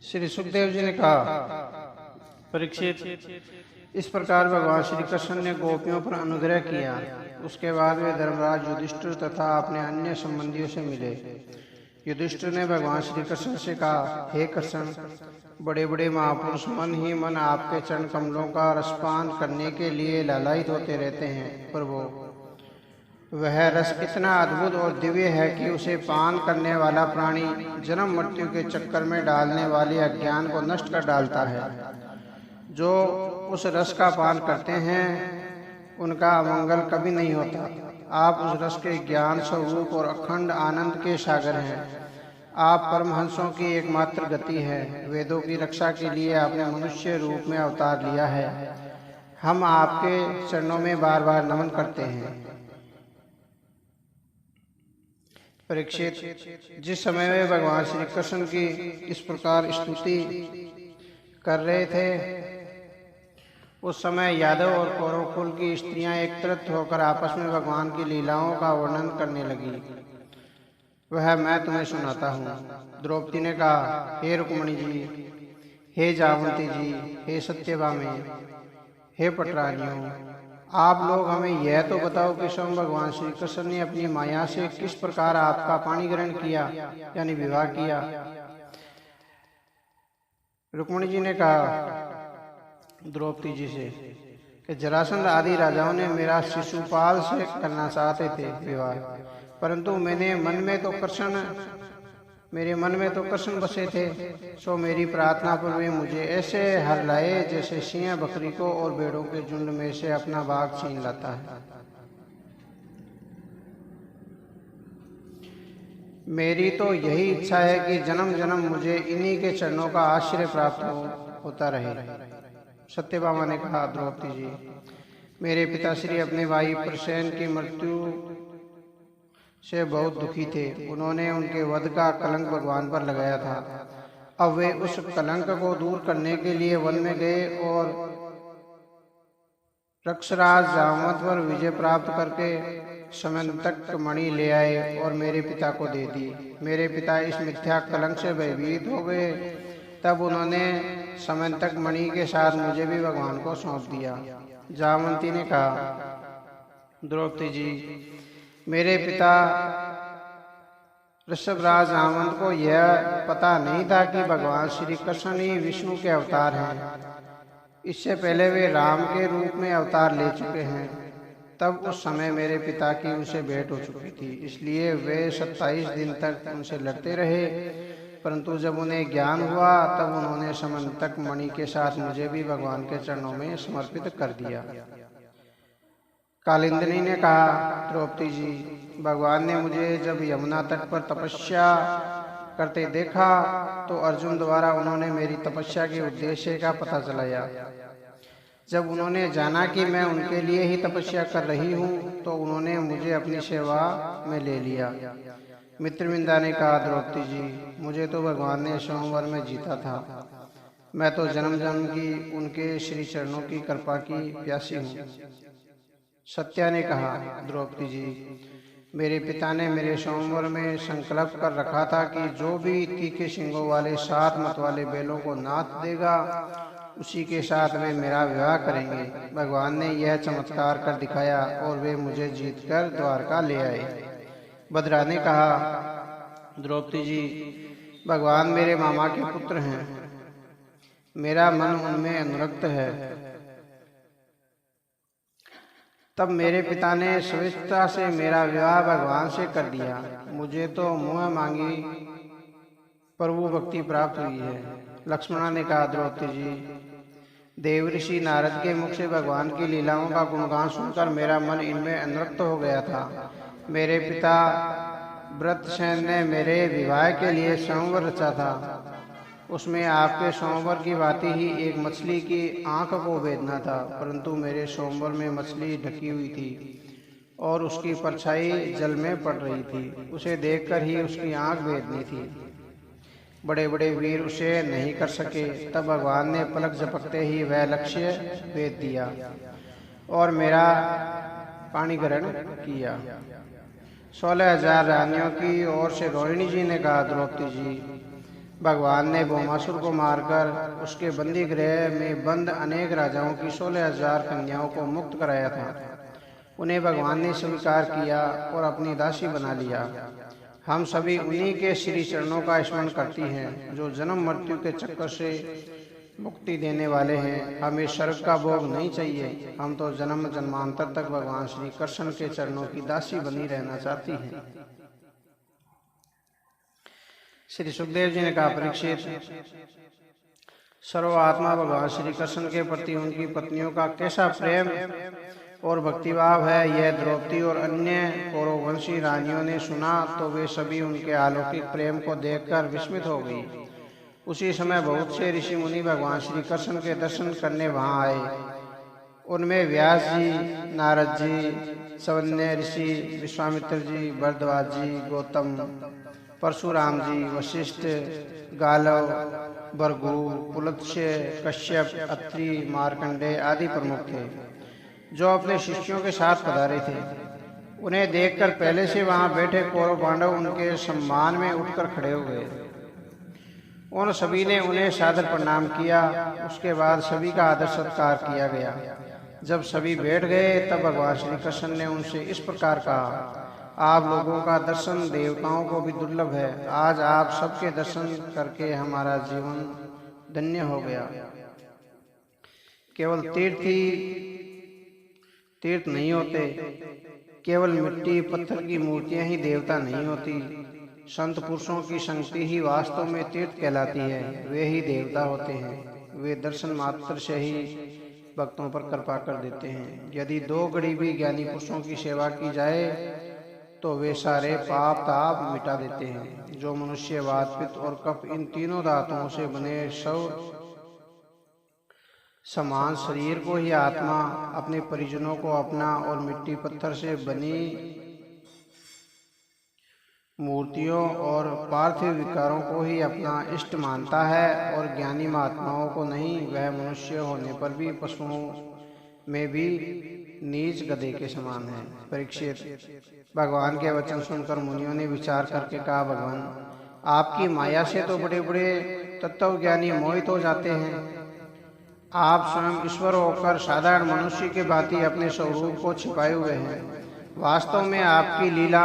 श्री सुखदेव जी ने कहा, परीक्षित, इस प्रकार भगवान श्री कृष्ण ने गोपियों पर अनुग्रह किया। उसके बाद वे धर्मराज युधिष्ठिर तथा अपने अन्य संबंधियों से मिले। युधिष्ठिर ने भगवान श्री कृष्ण से कहा, हे कृष्ण, बड़े बड़े महापुरुष मन ही मन आपके चरण कमलों का रसपान करने के लिए लालायित होते रहते हैं। प्रभु, वह रस इतना अद्भुत और दिव्य है कि उसे पान करने वाला प्राणी जन्म मृत्यु के चक्कर में डालने वाले अज्ञान को नष्ट कर डालता है। जो उस रस का पान करते हैं उनका अमंगल कभी नहीं होता। आप उस रस के ज्ञान स्वरूप और अखंड आनंद के सागर हैं। आप परमहंसों की एकमात्र गति है। वेदों की रक्षा के लिए आपने मनुष्य रूप में अवतार लिया है। हम आपके चरणों में बार बार नमन करते हैं। परीक्षित, जिस समय वे भगवान श्री कृष्ण की इस प्रकार स्तुति कर रहे थे, उस समय यादव और कौरव कुल की स्त्रियां एकत्रित होकर आपस में भगवान की लीलाओं का वर्णन करने लगी। वह मैं तुम्हें सुनाता हूँ। द्रौपदी ने कहा, हे रुक्मणी जी, हे जावंती जी, हे सत्यभामे, हे पटरानियों, आप लोग हमें यह तो बताओ कि स्वयं भगवान श्री कृष्ण ने अपनी माया से किस प्रकार आपका पाणी ग्रहण किया, यानी विवाह किया। रुक्मणी जी ने कहा द्रौपदी जी से कि जरासंध आदि राजाओं ने मेरा शिशुपाल से करना चाहते थे विवाह, परंतु मेरे मन में तो कृष्ण बसे थे। सो मेरी प्रार्थना पर वे मुझे ऐसे हर लाए जैसे सिंह बकरी को और भेड़ों के झुंड में से अपना भाग छीन लाता है। मेरी तो यही इच्छा है कि जन्म जन्म मुझे इन्हीं के चरणों का आश्रय प्राप्त होता रहे। सत्यभामा ने कहा, द्रौपदी जी, मेरे पिताश्री अपने भाई प्रसेन की मृत्यु से बहुत दुखी थे। उन्होंने उनके वध का कलंक भगवान पर लगाया था। अब वे उस कलंक को दूर करने के लिए वन में गए और रक्षराज जामवंत पर विजय प्राप्त करके समंतक मणि ले आए और मेरे पिता को दे दी। मेरे पिता इस मिथ्या कलंक से भयभीत हो गए। तब उन्होंने समंतक मणि के साथ मुझे भी भगवान को सौंप दिया। जामवंती ने कहा, द्रौपदी जी, मेरे पिता ऋषभराज जामवंत को यह पता नहीं था कि भगवान श्री कृष्ण ही विष्णु के अवतार हैं। इससे पहले वे राम के रूप में अवतार ले चुके हैं। तब उस समय मेरे पिता की उनसे भेंट हो चुकी थी, इसलिए वे 27 दिन तक उनसे लड़ते रहे। परंतु जब उन्हें ज्ञान हुआ तब उन्होंने समंतक मणि के साथ मुझे भी भगवान के चरणों में समर्पित कर दिया। कालिंदिनी ने कहा, द्रौपदी जी, भगवान ने मुझे जब यमुना तट पर तपस्या करते देखा तो अर्जुन द्वारा उन्होंने मेरी तपस्या के उद्देश्य का पता चलाया। जब उन्होंने जाना कि मैं उनके लिए ही तपस्या कर रही हूँ तो उन्होंने मुझे अपनी सेवा में ले लिया। मित्रविंदा ने कहा, द्रौपदी जी, मुझे तो भगवान ने स्वयंवर में जीता था। मैं तो जन्म जन्म की उनके श्री चरणों की कृपा की प्यासी हूँ। सत्या ने कहा, द्रौपदी जी, मेरे पिता ने मेरे स्वयंवर में संकल्प कर रखा था कि जो भी तीखे सिंगों वाले 7 मत वाले बैलों को नाथ देगा उसी के साथ वे मेरा विवाह करेंगे। भगवान ने यह चमत्कार कर दिखाया और वे मुझे जीतकर द्वारका ले आए। भद्रा ने कहा, द्रौपदी जी, भगवान मेरे मामा के पुत्र हैं। मेरा मन उनमें अनुरक्त है। तब मेरे पिता ने स्वेच्छा से मेरा विवाह भगवान से कर दिया। मुझे तो मुँह मांगी प्रभु भक्ति प्राप्त हुई है। लक्ष्मणा ने कहा, द्रौपदी जी, देवऋषि नारद के मुख से भगवान की लीलाओं का गुणगान सुनकर मेरा मन इनमें अनुरक्त हो गया था। मेरे पिता व्रतसेन ने मेरे विवाह के लिए स्वयंवर रचा था। उसमें आपके स्वयंवर की भांति ही एक मछली की आंख को भेदना था, परंतु मेरे स्वयंवर में मछली ढकी हुई थी और उसकी परछाई जल में पड़ रही थी। उसे देखकर ही उसकी आंख भेदनी थी। बड़े बड़े वीर उसे नहीं कर सके। तब भगवान ने पलक झपकते ही वह लक्ष्य भेद दिया और मेरा पाणी ग्रहण किया। 16,000 रानियों की ओर से रोहिणी जी ने कहा, द्रौपदी जी, भगवान ने भौमासुर को मारकर उसके बंदी गृह में बंद अनेक राजाओं की 16,000 कन्याओं को मुक्त कराया था। उन्हें भगवान ने स्वीकार किया और अपनी दासी बना लिया। हम सभी उन्हीं के श्री चरणों का स्मरण करती हैं जो जन्म मृत्यु के चक्कर से मुक्ति देने वाले हैं। हमें स्वर्ग का भोग नहीं चाहिए, हम तो जन्म जन्मांतर तक भगवान श्री कृष्ण के चरणों की दासी बनी रहना चाहती हैं। श्री सुखदेव जी ने कहा, परीक्षित, सर्वात्मा भगवान श्री कृष्ण के प्रति उनकी पत्नियों का कैसा प्रेम और भक्तिभाव है, यह द्रौपदी और अन्य कौरववंशी रानियों ने सुना तो वे सभी उनके अलौकिक प्रेम को देखकर विस्मित हो गई। उसी समय बहुत से ऋषि मुनि भगवान श्री कृष्ण के दर्शन करने वहां आए। उनमें व्यास जी, नारद जी, सवन्य ऋषि, विश्वामित्र जी, भरद्वाज जी, गौतम, परशुराम जी, वशिष्ठ, गालव, भृगु, पुलत्स्य, कश्यप, अत्रि, मार्कंडेय आदि प्रमुख थे जो अपने शिष्यों के साथ पधारे थे। उन्हें देखकर पहले से वहां बैठे कौरव पांडव उनके सम्मान में उठकर खड़े हो गए। उन सभी ने उन्हें सादर प्रणाम किया। उसके बाद सभी का आदर सत्कार किया गया। जब सभी बैठ गए तब भगवान श्री कृष्ण ने उनसे इस प्रकार कहा, आप लोगों का दर्शन देवताओं को भी दुर्लभ है। आज आप सबके दर्शन करके हमारा जीवन धन्य हो गया। केवल तीर्थ नहीं होते, केवल मिट्टी पत्थर की मूर्तियां ही देवता नहीं होती। संत पुरुषों की संगति ही वास्तव में तीर्थ कहलाती है। वे ही देवता होते हैं। वे दर्शन मात्र से ही भक्तों पर कृपा कर देते हैं। यदि 2 घड़ी भी ज्ञानी पुरुषों की सेवा की जाए तो वे सारे पाप ताप मिटा देते हैं। जो मनुष्य वात, पित्त और कफ इन तीनों धातुओं से बने सब समान शरीर को ही आत्मा, अपने परिजनों को अपना और मिट्टी पत्थर से बनी मूर्तियों और पार्थिव विकारों को ही अपना इष्ट मानता है और ज्ञानी महात्माओं को नहीं। वह मनुष्य होने पर भी पशुओं में भी नीच गधे के समान है। परीक्षित, भगवान के वचन सुनकर मुनियों ने विचार करके कहा, भगवान, आपकी माया से तो बड़े बड़े तत्वज्ञानी मोहित हो जाते हैं। आप स्वयं ईश्वर होकर साधारण मनुष्य के भांति अपने स्वरूप को छिपाए हुए हैं। वास्तव में आपकी लीला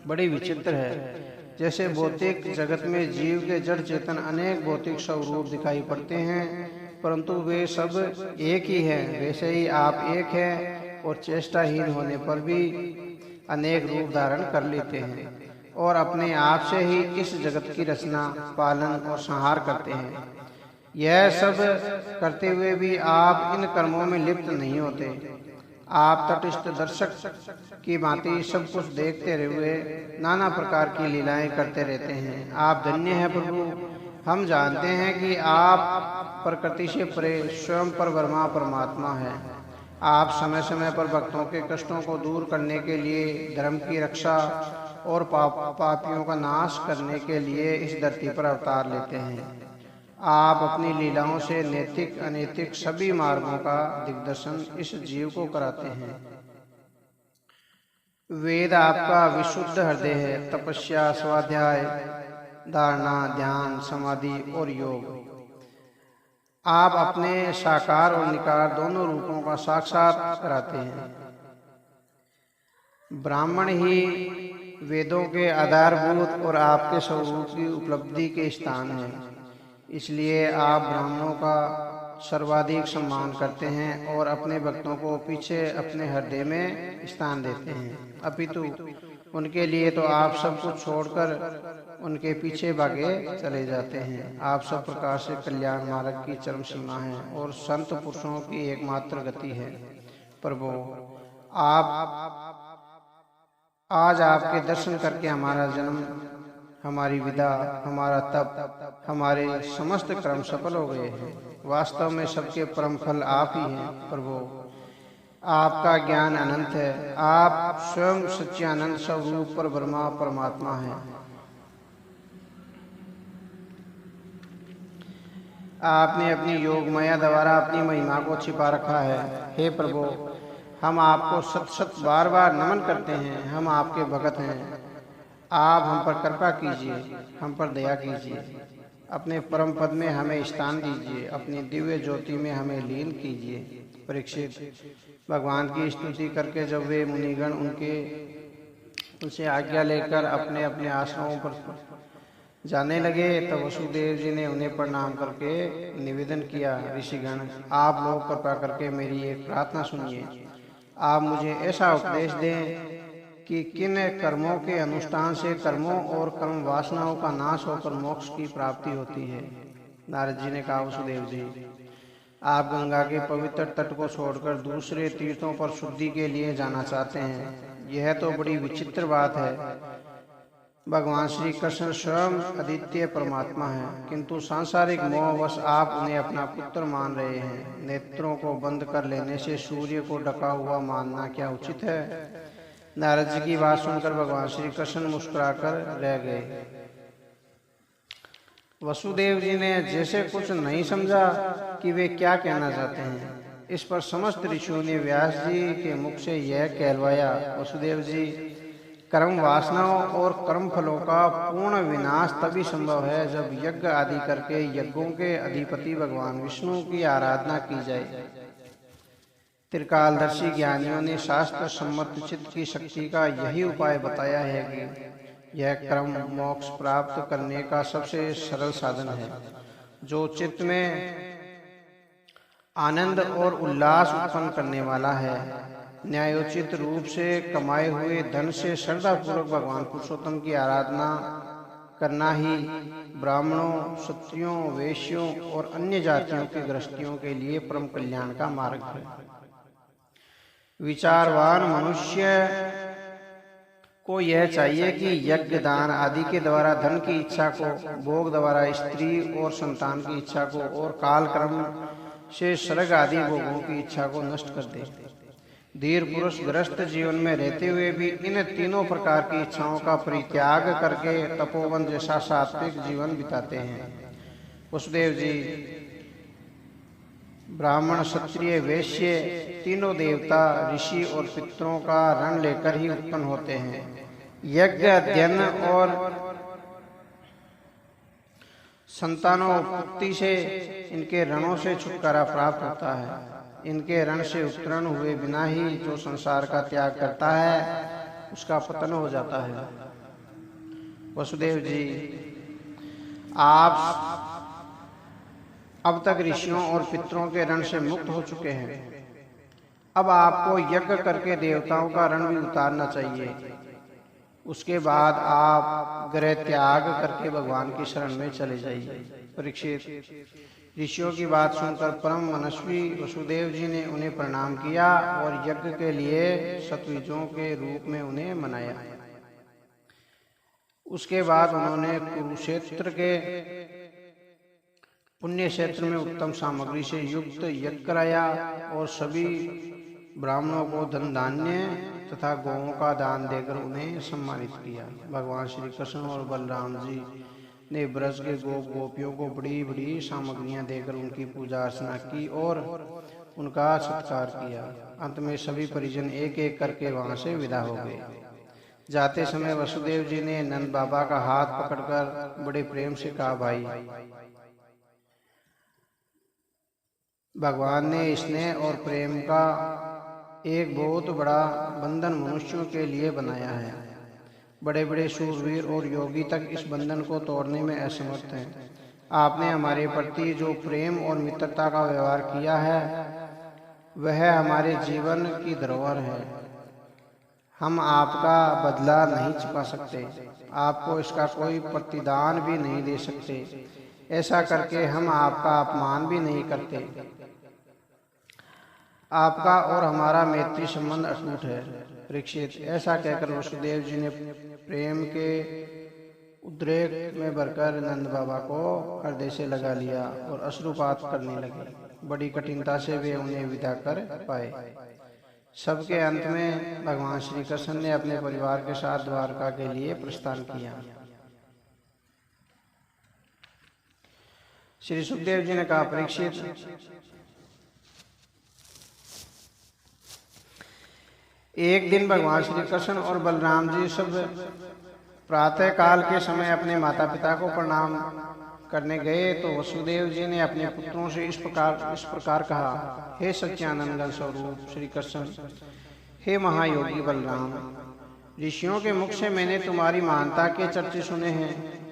बड़ी विचित्र है। जैसे भौतिक जगत में जीव के जड़ चेतन अनेक भौतिक स्वरूप दिखाई पड़ते हैं, परंतु वे सब एक ही हैं, वैसे ही आप एक हैं और चेष्टाहीन होने पर भी अनेक रूप धारण कर लेते हैं और अपने आप से ही इस जगत की रचना, पालन और संहार करते हैं। यह सब करते हुए भी आप इन कर्मों में लिप्त नहीं होते। आप तटस्थ दर्शक की भांति सब कुछ देखते हुए नाना प्रकार की लीलाएं करते रहते हैं। आप धन्य हैं प्रभु। हम जानते हैं कि आप प्रकृति से परे स्वयं परब्रह्म परमात्मा हैं। आप समय समय पर भक्तों के कष्टों को दूर करने के लिए, धर्म की रक्षा और पापियों का नाश करने के लिए इस धरती पर अवतार लेते हैं। आप अपनी लीलाओं से नैतिक अनैतिक सभी मार्गों का दिग्दर्शन इस जीव को कराते हैं। वेद आपका विशुद्ध हृदय है। तपस्या, स्वाध्याय, धारणा, ध्यान, समाधि और योग, आप अपने साकार और निकार दोनों रूपों का साक्षात कराते हैं। ब्राह्मण ही वेदों के आधारभूत और आपके स्वरूप की उपलब्धि के स्थान है। इसलिए आप ब्राह्मणों का सर्वाधिक सम्मान करते हैं और अपने भक्तों को पीछे अपने हृदय में स्थान देते हैं। अपितु उनके लिए तो आप सब कुछ छोड़कर उनके पीछे भागे चले जाते हैं। आप सब प्रकार से कल्याण मार्ग की चरम सीमा है और संत पुरुषों की एकमात्र गति है। प्रभु, आप आज आपके दर्शन करके हमारा जन्म, हमारी विदा, हमारा तप, हमारे समस्त कर्म सफल हो गए हैं। वास्तव में सबके परम फल आप ही हैं। प्रभु, आपका ज्ञान अनंत है। आप स्वयं सच्चिदानंद स्वरूप पर ब्रह्मा परमात्मा हैं। आपने अपनी योग माया द्वारा अपनी महिमा को छिपा रखा है। हे प्रभु, हम आपको सत सत बार बार नमन करते हैं। हम आपके भगत हैं। आप हम पर कृपा कीजिए, हम पर दया कीजिए, अपने परम पद में हमें स्थान दीजिए, अपनी दिव्य ज्योति में हमें लीन कीजिए। परीक्षित, भगवान की स्तुति करके जब वे मुनिगण उनसे आज्ञा लेकर अपने अपने आश्रमों पर जाने लगे, तब वसुदेव जी ने उन्हें प्रणाम करके निवेदन किया, ऋषिगण, आप लोग कृपा करके मेरी एक प्रार्थना सुनिए। आप मुझे ऐसा उपदेश दें कि किन कर्मों के अनुष्ठान से कर्मों और कर्म वासनाओं का नाश होकर मोक्ष की प्राप्ति होती है। नारद जी ने कहा, वसुदेव जी, आप गंगा के पवित्र तट को छोड़कर दूसरे तीर्थों पर शुद्धि के लिए जाना चाहते हैं। यह तो बड़ी विचित्र बात है। भगवान श्री कृष्ण स्वयं अद्वितीय परमात्मा है, किंतु सांसारिक मोहवश आप उन्हें अपना पुत्र मान रहे हैं। नेत्रों को बंद कर लेने से सूर्य को ढका हुआ मानना क्या उचित है? नारद जी की बात सुनकर भगवान श्री कृष्ण मुस्कुराकर रह गए। वसुदेव जी ने जैसे कुछ नहीं समझा कि वे क्या कहना चाहते हैं। इस पर समस्त ऋषियों ने व्यास जी के मुख से यह कहलवाया, वसुदेव जी, कर्म वासनाओं और कर्म फलों का पूर्ण विनाश तभी संभव है जब यज्ञ आदि करके यज्ञों के अधिपति भगवान विष्णु की आराधना की जाए। त्रिकालदर्शी ज्ञानियों ने शास्त्र सम्मत चित्त की शक्ति का यही उपाय बताया है कि यह कर्म मोक्ष प्राप्त करने का सबसे सरल साधन है, जो चित्त में आनंद और उल्लास उत्पन्न करने वाला है। न्यायोचित रूप से कमाए हुए धन से श्रद्धापूर्वक भगवान पुरुषोत्तम की आराधना करना ही ब्राह्मणों, क्षत्रियों, वैश्यों और अन्य जातियों के गृहस्थियों के लिए परम कल्याण का मार्ग है। विचारवान मनुष्य को यह चाहिए कि यज्ञ, दान आदि के द्वारा धन की इच्छा को, भोग द्वारा स्त्री और संतान की इच्छा को और काल कर्म से स्वर्ग आदि भोगों की इच्छा को नष्ट कर दे। धीर पुरुष गृहस्थ जीवन में रहते हुए भी इन तीनों प्रकार की इच्छाओं का परित्याग करके तपोवन जैसा सात्विक जीवन बिताते हैं। वसुदेव जी, ब्राह्मण, क्षत्रिय, वैश्य तीनों देवता, ऋषि और पितरों का रण लेकर ही उत्पन्न होते हैं। यज्ञ, अध्ययन और संतानोत्पत्ति से इनके रणों से छुटकारा प्राप्त होता है। इनके रण से उत्तीर्ण हुए बिना ही जो संसार का त्याग करता है उसका पतन हो जाता है। वसुदेव जी, आप अब तक ऋषियों और पितरों के रण से मुक्त हो चुके हैं। अब आपको यज्ञ करके देवताओं का रण भी उतारना चाहिए। उसके बाद आप गृह त्याग करके भगवान की शरण में चले जाइए। परीक्षित, ऋषियों की बात सुनकर परम मनस्वी वसुदेव जी ने उन्हें प्रणाम किया और यज्ञ के लिए शतविजों के रूप में उन्हें मनाया। उसके बाद उन्होंने कुरुक्षेत्र के पुण्य क्षेत्र में उत्तम सामग्री से युक्त यज्ञ कराया और सभी ब्राह्मणों को धन धान्य तथा गौओं का दान देकर उन्हें सम्मानित किया। भगवान श्री कृष्ण और बलराम जी ने ब्रज के गोपियों को बड़ी बड़ी सामग्रियां देकर उनकी पूजा अर्चना की और उनका सत्कार किया। अंत में सभी परिजन एक एक करके वहां से विदा हो गए। जाते समय वसुदेव जी ने नंद बाबा का हाथ पकड़कर बड़े प्रेम से कहा, भाई, भगवान ने स्नेह और प्रेम का एक बहुत बड़ा बंधन मनुष्यों के लिए बनाया है। बड़े बड़े शूरवीर और योगी तक इस बंधन को तोड़ने में असमर्थ हैं। आपने हमारे प्रति जो प्रेम और मित्रता का व्यवहार किया है वह हमारे जीवन की धरोहर है। हम आपका बदला नहीं चुका सकते, आपको इसका कोई प्रतिदान भी नहीं दे सकते। ऐसा करके हम आपका अपमान भी नहीं करते। आपका और हमारा मैत्री संबंध अटूट है। परीक्षित, ऐसा कहकर वसुदेव जी ने प्रेम के उद्रेक में भरकर नंद बाबा को हृदय से लगा लिया और अश्रुपात करने लगे। बड़ी कठिनता से वे उन्हें विदा कर पाए। सबके अंत में भगवान श्री कृष्ण ने अपने परिवार के साथ द्वारका के लिए प्रस्थान किया। श्री सुखदेव जी ने कहा, परीक्षित, एक दिन भगवान श्री कृष्ण और बलराम जी सब प्रातः काल के समय अपने माता पिता को प्रणाम करने गए तो वसुदेव जी ने अपने पुत्रों से इस प्रकार कहा, हे सच्चिदानंद घन स्वरूप श्री कृष्ण, हे महायोगी बलराम, ऋषियों के मुख से मैंने तुम्हारी महानता के चर्चे सुने हैं,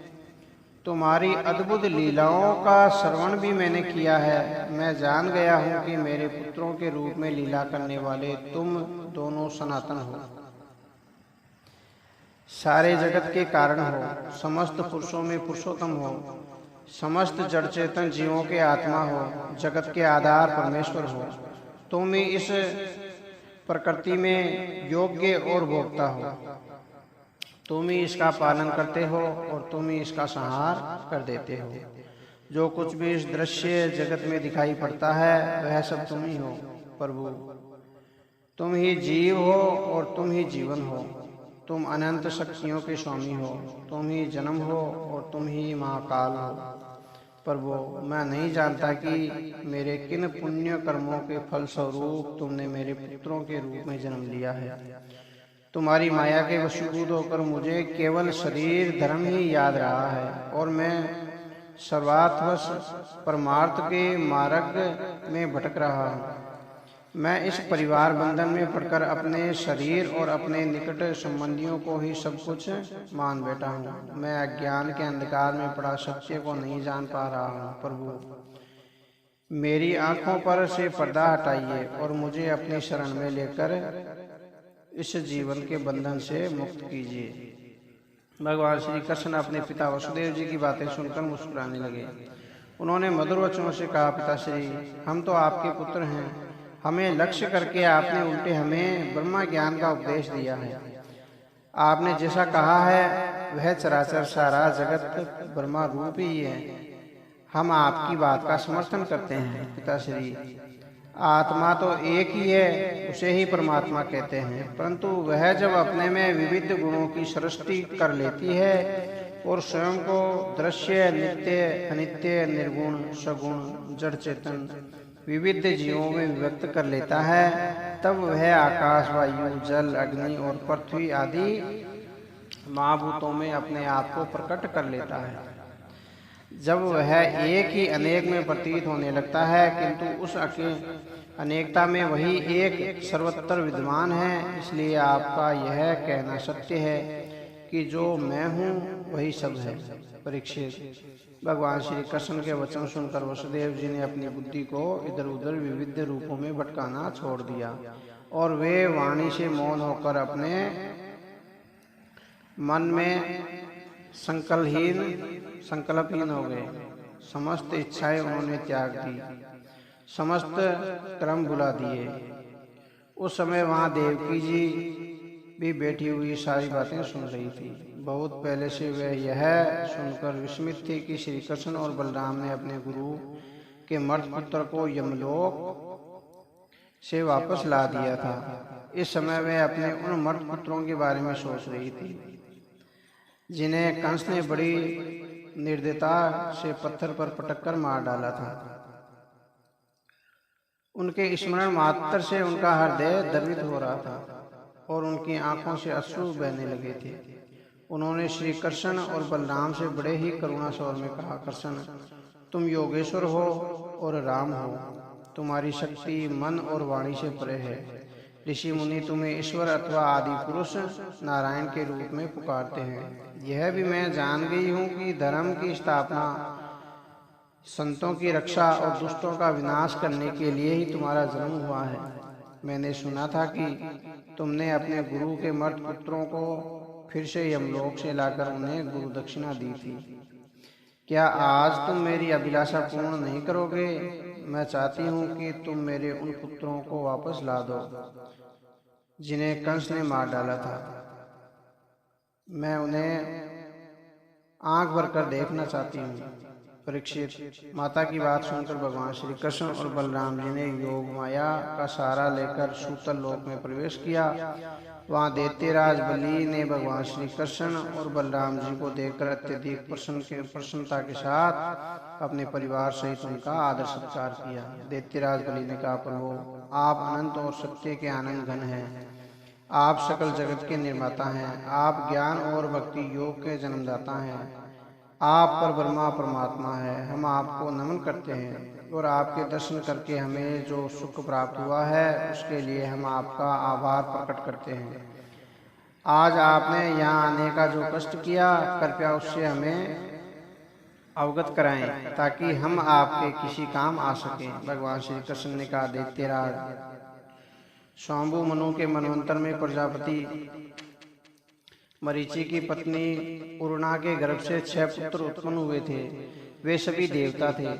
तुम्हारी अद्भुत लीलाओं का श्रवण भी मैंने किया है। मैं जान गया हूँ कि मेरे पुत्रों के रूप में लीला करने वाले तुम दोनों सनातन हो, सारे जगत के कारण हो, समस्त पुरुषों में पुरुषोत्तम हो, समस्त जड़ चेतन जीवों के आत्मा हो, जगत के आधार परमेश्वर हो। तुम ही इस प्रकृति में योग्य और भोक्ता हो, तुम ही इसका पालन करते हो और तुम ही इसका संहार कर देते हो। जो कुछ भी इस दृश्य जगत में दिखाई पड़ता है वह सब तुम ही हो प्रभु। तुम ही जीव हो और तुम ही जीवन हो, तुम अनंत शक्तियों के स्वामी हो, तुम ही जन्म हो और तुम ही महाकाल हो। प्रभु, मैं नहीं जानता कि मेरे किन पुण्य कर्मों के फल स्वरूप तुमने मेरे पुत्रों के रूप में जन्म लिया है। तुम्हारी माया के वशीभूत होकर मुझे केवल शरीर धर्म ही याद रहा है और मैं सर्वार्थवश परमार्थ के मार्ग में भटक रहा हूँ। मैं इस परिवार बंधन में पड़कर अपने शरीर और अपने निकट संबंधियों को ही सब कुछ मान बैठा हूँ। मैं अज्ञान के अंधकार में पड़ा सत्य को नहीं जान पा रहा हूँ। प्रभु, मेरी आंखों पर से पर्दा हटाइए और मुझे अपनी शरण में लेकर इस जीवन के बंधन से मुक्त कीजिए। भगवान श्री कृष्ण अपने पिता वसुदेव जी की बातें सुनकर मुस्कुराने लगे। उन्होंने मधुर वचनों से कहा, पिताश्री, हम तो आपके पुत्र हैं, हमें लक्ष्य करके आपने उल्टे हमें ब्रह्मा ज्ञान का उपदेश दिया है। आपने जैसा कहा है वह चराचर सारा जगत ब्रह्मा रूप ही है। हम आपकी बात का समर्थन करते हैं पिताश्री। आत्मा तो एक ही है, उसे ही परमात्मा कहते हैं, परंतु वह जब अपने में विविध गुणों की सृष्टि कर लेती है और स्वयं को दृश्य, नित्य, अनित्य, निर्गुण, सगुण, जड़ चेतन विविध जीवों में विभक्त कर लेता है, तब वह आकाश, वायु, जल, अग्नि और पृथ्वी आदि महाभूतों में अपने आप को प्रकट कर लेता है। जब वह एक ही अनेक में प्रतीत होने लगता है, किंतु उस अनेकता में वही एक सर्वत्र विद्यमान है। इसलिए आपका यह कहना सत्य है कि जो मैं हूँ वही सब है। परीक्षित, भगवान श्री कृष्ण के वचन सुनकर वसुदेव जी ने अपनी बुद्धि को इधर उधर विविध रूपों में भटकाना छोड़ दिया और वे वाणी से मौन होकर अपने मन में संकल्पहीन हो गए। समस्त इच्छाएं उन्होंने त्याग दी, समस्त कर्म भुला दिए। उस समय वहां देवकी जी भी बैठी हुई सारी बातें सुन रही थी। बहुत पहले से वह यह सुनकर विस्मित थी कि श्री कृष्ण और बलराम ने अपने गुरु के मर्द पुत्र को यमलोक से वापस ला दिया था। इस समय वह अपने उन मर्द पुत्रों के बारे में सोच रही थी जिन्हें कंस ने बड़ी निर्दयता से पत्थर पर पटक कर मार डाला था। उनके स्मरण मात्र से उनका हृदय द्रवित हो रहा था और उनकी आंखों से अश्रु बहने लगे थे। उन्होंने श्री कृष्ण और बलराम से बड़े ही करुणा स्वर में कहा, कृष्ण, तुम योगेश्वर हो और राम हो, तुम्हारी शक्ति मन और वाणी से परे है। ऋषि मुनि तुम्हें ईश्वर अथवा आदि पुरुष नारायण के रूप में पुकारते हैं। यह भी मैं जान गई हूँ कि धर्म की स्थापना, संतों की रक्षा और दुष्टों का विनाश करने के लिए ही तुम्हारा जन्म हुआ है। मैंने सुना था कि तुमने अपने गुरु के मर्द पुत्रों को फिर से यमलोक से लाकर उन्हें गुरु दक्षिणा दी थी। क्या आज तुम मेरी अभिलाषा पूर्ण नहीं करोगे? मैं चाहती हूँ कि तुम मेरे उन पुत्रों को वापस ला दो जिन्हें कंस ने मार डाला था। मैं उन्हें आंख भरकर देखना चाहती हूँ। परीक्षित, माता की बात सुनकर भगवान श्री कृष्ण और बलराम जी ने योग माया का सहारा लेकर सूतल लोक में प्रवेश किया। वहाँ दैत्यराज बलि ने भगवान श्री कृष्ण और बलराम जी को देखकर अत्यधिक प्रसन्नता के साथ अपने परिवार सहित उनका आदर सत्कार किया। दैत्यराज बलि ने कहा, प्रभु, आप अनंत और सत्य के आनंद घन हैं। आप सकल जगत के निर्माता हैं। आप ज्ञान और भक्ति योग के जन्मदाता हैं। आप पर ब्रह्मा परमात्मा है। हम आपको नमन करते हैं और आपके दर्शन करके हमें जो सुख प्राप्त हुआ है उसके लिए हम आपका आभार प्रकट करते हैं। आज आपने यहाँ आने का जो कष्ट किया, कृपया उससे हमें अवगत कराएं ताकि हम आपके किसी काम आ सकें। भगवान श्री कृष्ण ने कहा, दैत्यराज, स्वाम्बु मनु के मनवंतर में प्रजापति मरीचि की पत्नी पूर्णा के गर्भ से 6 पुत्र उत्पन्न हुए थे। वे सभी देवता थे।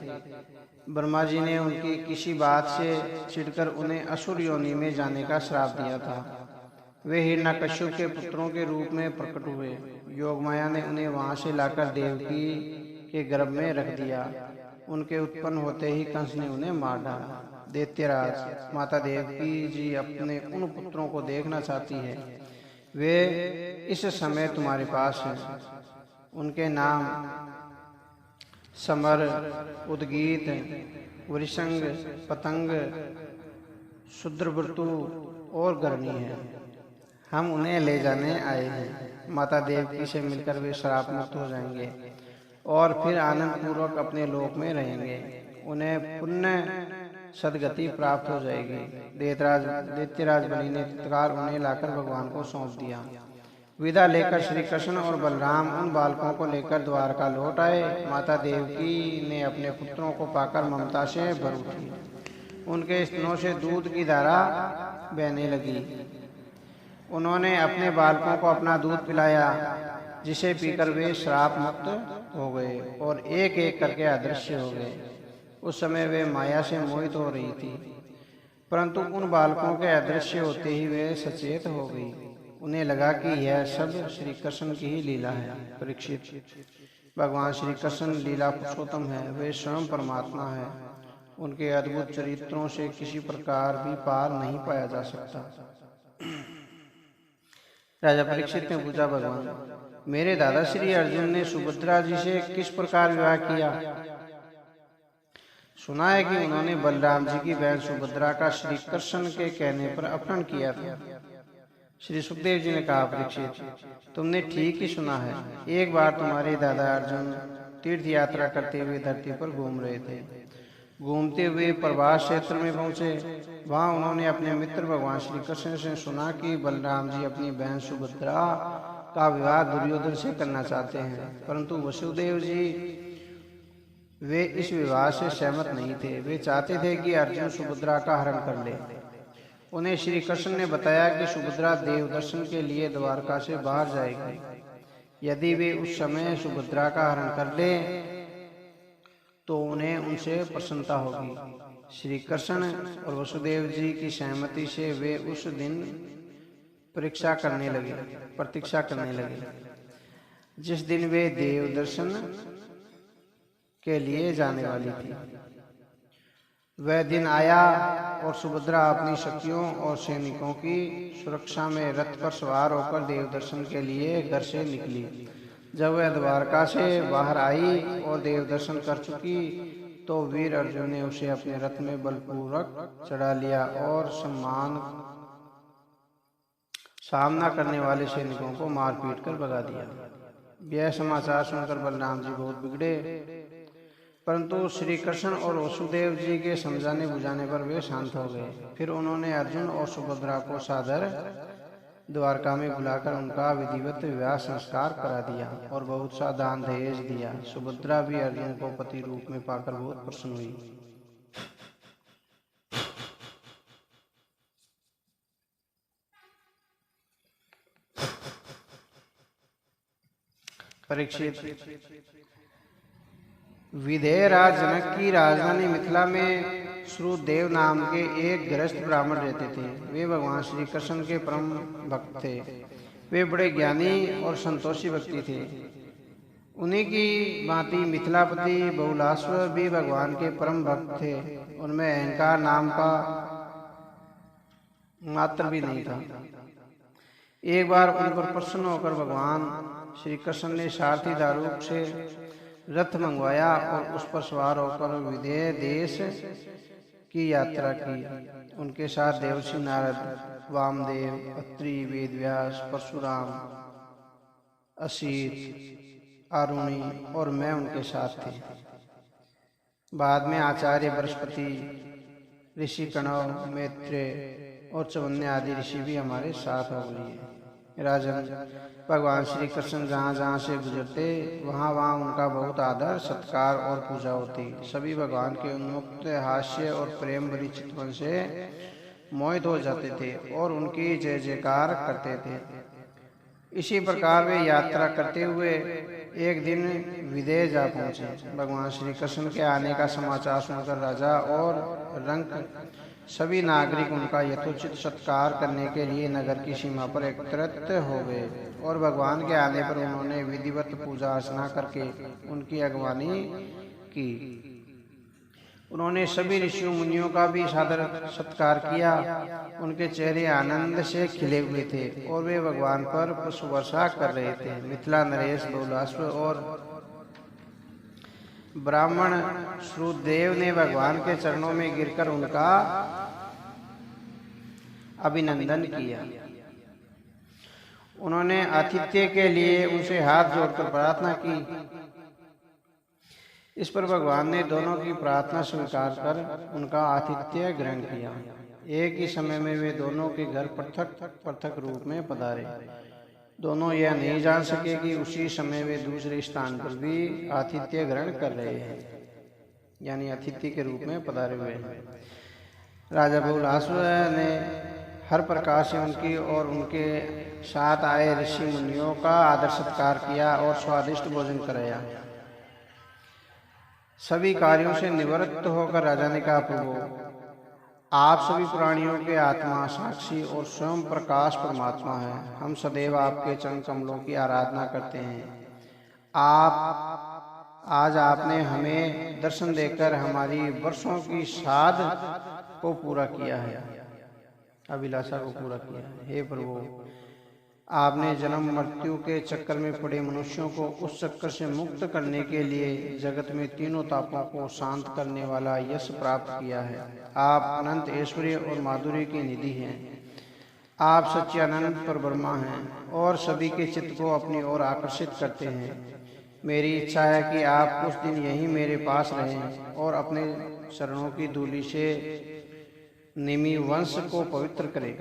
ब्रह्मा जी ने उनकी किसी बात से चिढ़कर उन्हें असुर योनि में जाने का श्राप दिया था। वे हिरण्यकश्यप के पुत्रों के रूप में प्रकट हुए। योगमाया ने उन्हें वहां से लाकर देवकी के गर्भ में रख दिया। उनके उत्पन्न होते ही कंस ने उन्हें मार डाला। दैत्यराज, माता देवकी जी अपने उन पुत्रों को देखना चाहती है। वे इस समय तुम्हारे पास हैं। उनके नाम समर, उद्गीत, वृषंग, पतंग, शूद्रवृतु और गर्णी है। हम उन्हें ले जाने आए हैं। माता देवकी से मिलकर वे श्राप मुक्त हो जाएंगे और फिर आनंद पूर्वक अपने लोक में रहेंगे। उन्हें पुण्य सदगति प्राप्त हो जाएगी। दैत्यराज बलि ने तत्काल उन्हें लाकर भगवान को सौंप दिया। विदा लेकर श्री कृष्ण और बलराम उन बालकों को लेकर द्वारका लौट आए। माता देवकी ने अपने पुत्रों को पाकर ममता से भर उठी। उनके स्तनों से दूध की धारा बहने लगी। उन्होंने अपने बालकों को अपना दूध पिलाया, जिसे पीकर वे श्राप मुक्त हो गए और एक एक करके अदृश्य हो गए। उस समय वे माया से मोहित हो रही थी, परंतु उन बालकों के अदृश्य होते ही वे सचेत हो गई। उन्हें लगा कि यह सब श्री कृष्ण की ही लीला है। परीक्षित, भगवान श्री कृष्ण लीला पुरुषोत्तम है। वे स्वयं परमात्मा है। उनके अद्भुत चरित्रों से किसी प्रकार भी पार नहीं पाया जा सकता। राजा परीक्षित ने पूछा, भगवान, मेरे दादा श्री अर्जुन ने सुभद्रा जी से किस प्रकार विवाह किया? सुना है कि उन्होंने बलराम जी की बहन सुभद्रा का श्री कृष्ण के कहने पर अपहरण किया था। श्री सुखदेव जी ने कहा, परीक्षित, तुमने ठीक ही सुना है। एक बार तुम्हारे दादा अर्जुन तीर्थ यात्रा करते हुए धरती पर घूम रहे थे। घूमते हुए प्रभास क्षेत्र में पहुंचे। वहां उन्होंने अपने मित्र भगवान श्री कृष्ण से सुना कि बलराम जी अपनी बहन सुभद्रा का विवाह दुर्योधन से करना चाहते हैं, परंतु वसुदेव जी वे इस विवाह से सहमत नहीं थे। वे चाहते थे कि अर्जुन सुभद्रा का हरण कर ले। उन्हें श्री कृष्ण ने बताया कि सुभद्रा देव दर्शन के लिए द्वारका से बाहर जाएगी। यदि वे उस समय सुभद्रा का हरण कर ले तो उन्हें उनसे प्रसन्नता होगी। श्री कृष्ण और वसुदेव जी की सहमति से वे उस दिन प्रतीक्षा करने लगे जिस दिन वे देव दर्शन के लिए जाने वाली थी। वह दिन आया और सुभद्रा अपनी सखियों और सैनिकों की सुरक्षा में रथ पर सवार होकर देव दर्शन के लिए घर से निकली। जब वह द्वारका से बाहर आई और देव दर्शन कर चुकी तो वीर अर्जुन ने उसे अपने रथ में बलपूर्वक चढ़ा लिया और सामना करने वाले सैनिकों को मार पीट कर भगा दिया। यह समाचार सुनकर बलराम जी बहुत बिगड़े, परंतु श्री कृष्ण और वसुदेव जी के समझाने बुझाने पर वे शांत हो गए। फिर उन्होंने अर्जुन और सुभद्रा को सादर द्वारका में बुलाकर उनका विधिवत विवाह संस्कार करा दिया और बहुत सा दान दहेज दिया। सुभद्रा भी अर्जुन को पति रूप में पाकर बहुत प्रसन्न हुई। परीक्षित, विदेहराज जनक की राजधानी मिथिला में श्रुदेव नाम के एक गृहस्थ ब्राह्मण रहते थे। वे भगवान श्री कृष्ण के परम भक्त थे। वे बड़े ज्ञानी और संतोषी व्यक्ति थे। उन्हीं की भांति मिथिलापति बहुलाश्व भी भगवान के परम भक्त थे। उनमें अहंकार नाम का मात्र भी नहीं था। एक बार उन पर प्रसन्न होकर भगवान श्री कृष्ण ने सारथी दारूक से रथ मंगवाया और उस पर सवार होकर विदेह देश की यात्रा की। उनके साथ देवर्षि नारद, वामदेव, अत्रि, वेदव्यास, परशुराम, असित, अरुणी और मैं उनके साथ थे। बाद में आचार्य बृहस्पति, ऋषि कणव, मैत्रेय और चवन्य आदि ऋषि भी हमारे साथ हो लिए। राजन, भगवान श्री कृष्ण जहाँ जहाँ से गुजरते वहाँ वहाँ उनका बहुत आदर, सत्कार और पूजा होती। सभी भगवान के उन्मुक्त हास्य और प्रेम भरी चितवन से मोहित हो जाते थे और उनकी जय जयकार करते थे। इसी प्रकार वे यात्रा करते हुए एक दिन विदेह जा पहुंचे। भगवान श्री कृष्ण के आने का समाचार सुनकर राजा और रंक सभी नागरिक उनका यथोचित सत्कार करने के लिए नगर की सीमा पर एकत्रित हो गए और भगवान के आने पर उन्होंने विधिवत पूजा अर्चना करके उनकी अगवानी की। उन्होंने सभी ऋषियों मुनियों का भी सादर सत्कार किया। उनके चेहरे आनंद से खिले हुए थे और वे भगवान पर पुष्प वर्षा कर रहे थे। मिथिला नरेश, बहुलाश्व और ब्राह्मण श्रुतदेव ने भगवान के चरणों में गिरकर उनका अभिनंदन किया। उन्होंने आतिथ्य के लिए उनसे हाथ जोड़कर प्रार्थना की। इस पर भगवान ने दोनों की प्रार्थना स्वीकार कर उनका आतिथ्य ग्रहण किया। एक ही समय में वे दोनों के घर पृथक पृथक रूप में पधारे। दोनों यह नहीं जान सके कि उसी समय वे दूसरे स्थान पर भी आतिथ्य ग्रहण कर रहे हैं, यानी अतिथि के रूप में पधारे हुए हैं। राजा बहुलाश्व ने हर प्रकार से उनकी और उनके साथ आए ऋषि मुनियों का आदर सत्कार किया और स्वादिष्ट भोजन कराया। सभी कार्यों से निवृत्त होकर राजा ने कहा, प्रभु, आप सभी प्राणियों के आत्मा, साक्षी और स्वयं प्रकाश परमात्मा हैं। हम सदैव आपके चरण कमलों की आराधना करते हैं। आज आपने हमें दर्शन देकर हमारी वर्षों की साध को पूरा किया है, अभिलाषा को पूरा किया है। हे प्रभु, आपने जन्म मृत्यु के चक्कर में पड़े मनुष्यों को उस चक्कर से मुक्त करने के लिए जगत में तीनों तापों को शांत करने वाला यश प्राप्त किया है। आप अनंत ऐश्वर्य और माधुर्य की निधि हैं। आप सच्चिदानंद परब्रह्मा हैं और सभी के चित्त को अपनी ओर आकर्षित करते हैं। मेरी इच्छा है कि आप कुछ दिन यहीं मेरे पास रहें और अपने चरणों की धूलि से निमि वंश को पवित्र करें।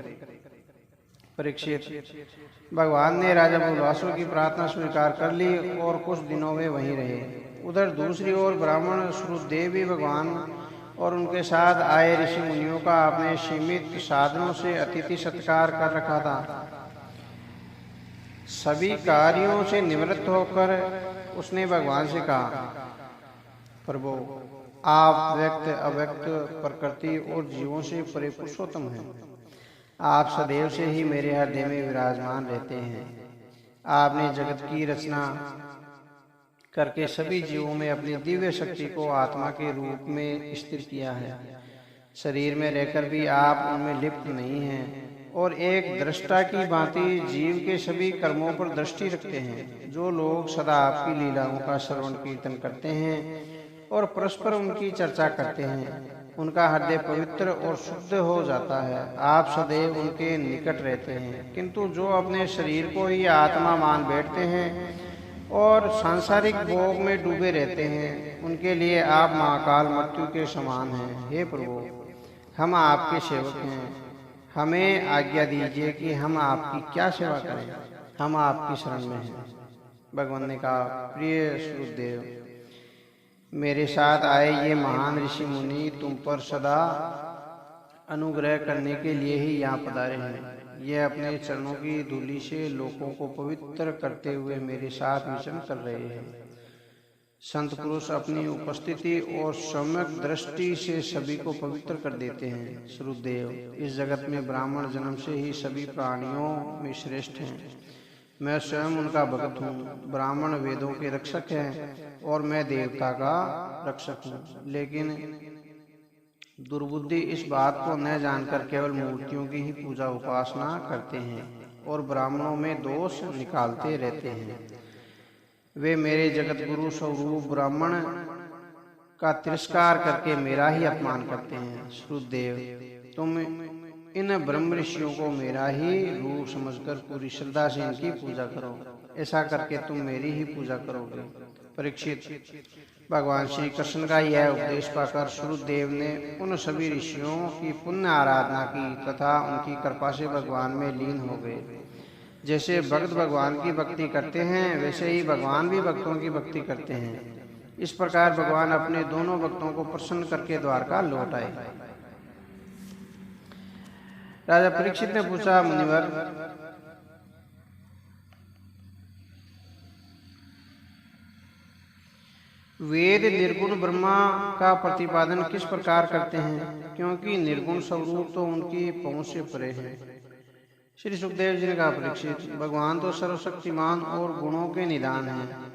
परीक्षित, भगवान ने राजा बहुलाश्व की प्रार्थना स्वीकार कर ली और कुछ दिनों में वहीं रहे। उधर दूसरी ओर ब्राह्मण श्रुतदेव भी भगवान और उनके साथ आए ऋषि मुनियों का अपने सीमित साधनों से अतिथि सत्कार कर रखा था। सभी कार्यों से निवृत्त होकर उसने भगवान से कहा, प्रभु, आप व्यक्त अव्यक्त प्रकृति और जीवों से परे पुरुषोत्तम हैं। आप सदैव से ही मेरे हृदय में विराजमान रहते हैं। आपने जगत की रचना करके सभी जीवों में अपनी दिव्य शक्ति को आत्मा के रूप में स्थिर किया है। शरीर में रहकर भी आप उनमें लिप्त नहीं हैं और एक दृष्टा की भांति जीव के सभी कर्मों पर दृष्टि रखते हैं। जो लोग सदा आपकी लीलाओं का श्रवण कीर्तन करते हैं और परस्पर उनकी चर्चा करते हैं, उनका हृदय पवित्र और शुद्ध हो जाता है। आप सदैव उनके निकट रहते हैं, किंतु जो अपने शरीर को ही आत्मा मान बैठते हैं और सांसारिक भोग में डूबे रहते हैं, उनके लिए आप महाकाल मृत्यु के समान हैं। हे प्रभु, हम आपके सेवक हैं। हमें आज्ञा दीजिए कि हम आपकी क्या सेवा करें। हम आपकी शरण में हैं। भगवान ने कहा, प्रिय श्रुतदेव, मेरे साथ आए ये महान ऋषि मुनि तुम पर सदा अनुग्रह करने के लिए ही यहाँ पधारे हैं। ये अपने चरणों की धूलि से लोगों को पवित्र करते हुए मेरे साथ विचरण कर रहे हैं। संत पुरुष अपनी उपस्थिति और सम्यक दृष्टि से सभी को पवित्र कर देते हैं। श्रुतदेव, इस जगत में ब्राह्मण जन्म से ही सभी प्राणियों में श्रेष्ठ हैं। मैं स्वयं उनका भक्त हूँ। ब्राह्मण वेदों के रक्षक हैं और मैं देवता का रक्षक हूँ। लेकिन दुर्बुद्धि इस बात को न जानकर केवल मूर्तियों की ही पूजा उपासना करते हैं और ब्राह्मणों में दोष निकालते रहते हैं। वे मेरे जगत गुरु स्वरूप ब्राह्मण का तिरस्कार करके मेरा ही अपमान करते हैं। श्रुतदेव, तुम इन ब्रह्म ऋषियों को मेरा ही रूप समझकर पूरी श्रद्धा से इनकी पूजा करो। ऐसा करके तुम मेरी ही पूजा करोगे। परीक्षित, भगवान श्री कृष्ण का यह उपदेश पाकर श्रुतदेव ने उन सभी ऋषियों की पुण्य आराधना की तथा उनकी कृपा से भगवान में लीन हो गए। जैसे भक्त भगवान की भक्ति करते हैं वैसे ही भगवान भी भक्तों की भक्ति करते हैं। इस प्रकार भगवान अपने दोनों भक्तों को प्रसन्न करके द्वारका लौट आए। राजा परीक्षित ने पूछा, मुनिवर, वेद निर्गुण ब्रह्मा का प्रतिपादन किस प्रकार करते हैं, क्योंकि निर्गुण स्वरूप तो उनकी पहुंच से परे है। श्री सुखदेव जी ने कहा, परीक्षित, भगवान तो सर्वशक्तिमान और गुणों के निदान हैं।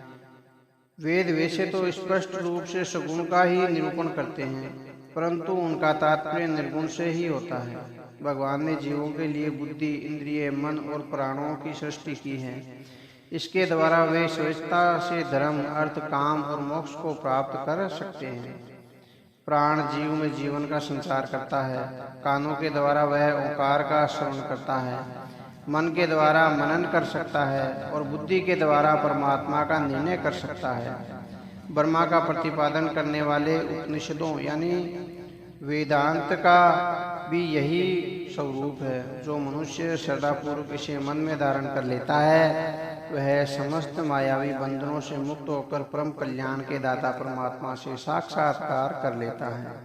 वेद वैसे तो स्पष्ट रूप से सगुण का ही निरूपण करते हैं, परंतु उनका तात्पर्य निर्गुण से ही होता है। भगवान ने जीवों के लिए बुद्धि, इंद्रिय, मन और प्राणों की सृष्टि की है। इसके द्वारा वे स्वेच्छा से धर्म, अर्थ, काम और मोक्ष को प्राप्त कर सकते हैं। प्राण जीव में जीवन का संचार करता है। कानों के द्वारा वह ओंकार का श्रवण करता है। मन के द्वारा मनन कर सकता है और बुद्धि के द्वारा परमात्मा का निर्णय कर सकता है। ब्रह्मा का प्रतिपादन करने वाले उपनिषदों यानी वेदांत का भी यही स्वरूप है। जो मनुष्य श्रद्धापूर्वक इसे मन में धारण कर लेता है वह समस्त मायावी बंधनों से मुक्त होकर परम कल्याण के दाता परमात्मा से साक्षात्कार कर लेता है।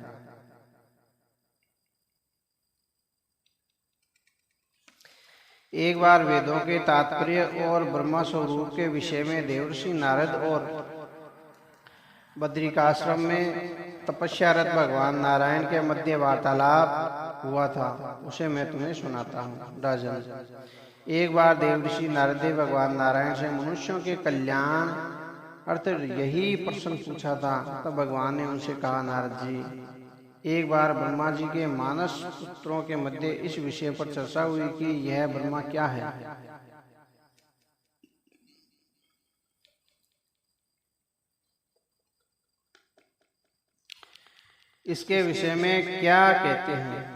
एक बार वेदों के तात्पर्य और ब्रह्मा स्वरूप के विषय में देवर्षि नारद और बद्रिकाश्रम में तपस्यारत भगवान नारायण के मध्य वार्तालाप हुआ था, उसे मैं तुम्हें सुनाता हूँ। राजन, एक बार देवर्षि नारद ने भगवान नारायण से मनुष्यों के कल्याण अर्थ यही प्रश्न पूछा था। तब भगवान ने उनसे कहा, नारद जी, एक बार ब्रह्मा जी के मानस पुत्रों के मध्य इस विषय पर चर्चा हुई कि यह ब्रह्मा क्या है। इसके विषय में क्या कहते हैं।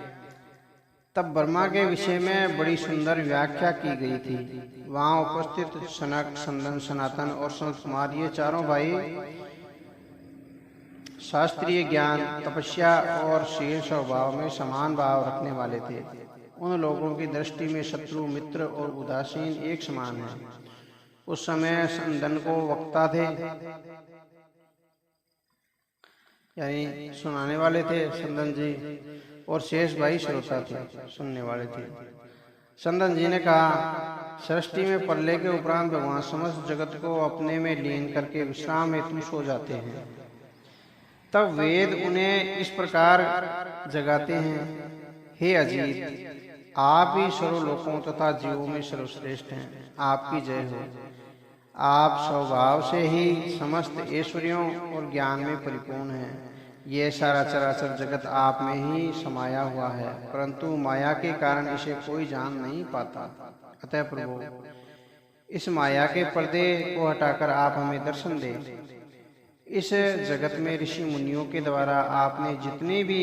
तब ब्रह्मा के विषय में बड़ी सुंदर व्याख्या की गई थी। वहां उपस्थित सनक, संदन, सनातन और संत कुमार ये चारों भाई शास्त्रीय ज्ञान, तपस्या और शील स्वभाव में समान भाव रखने वाले थे। उन लोगों की दृष्टि में शत्रु, मित्र और उदासीन एक समान है। उस समय संदन को वक्ता थे यानी सुनाने वाले थे संदन जी, और शेष भाई श्रोता थे, सुनने वाले थे। संदन जी ने कहा, सृष्टि में प्रलय के उपरांत भगवान समस्त जगत को अपने में लीन करके विश्राम हेतु सो जाते हैं। तब वेद उन्हें इस प्रकार जगाते हैं, हे अजीत, आप ही सर्वलोकों तथा जीवों में सर्वश्रेष्ठ हैं। आपकी जय हो। आप स्वभाव से ही समस्त ऐश्वर्यों और ज्ञान में परिपूर्ण हैं। ये सारा चराचर जगत आप में ही समाया हुआ है, परंतु माया के कारण इसे कोई जान नहीं पाता। अतः प्रभु, इस माया के पर्दे को हटाकर आप हमें दर्शन दें। इस जगत में ऋषि मुनियों के द्वारा आपने जितनी भी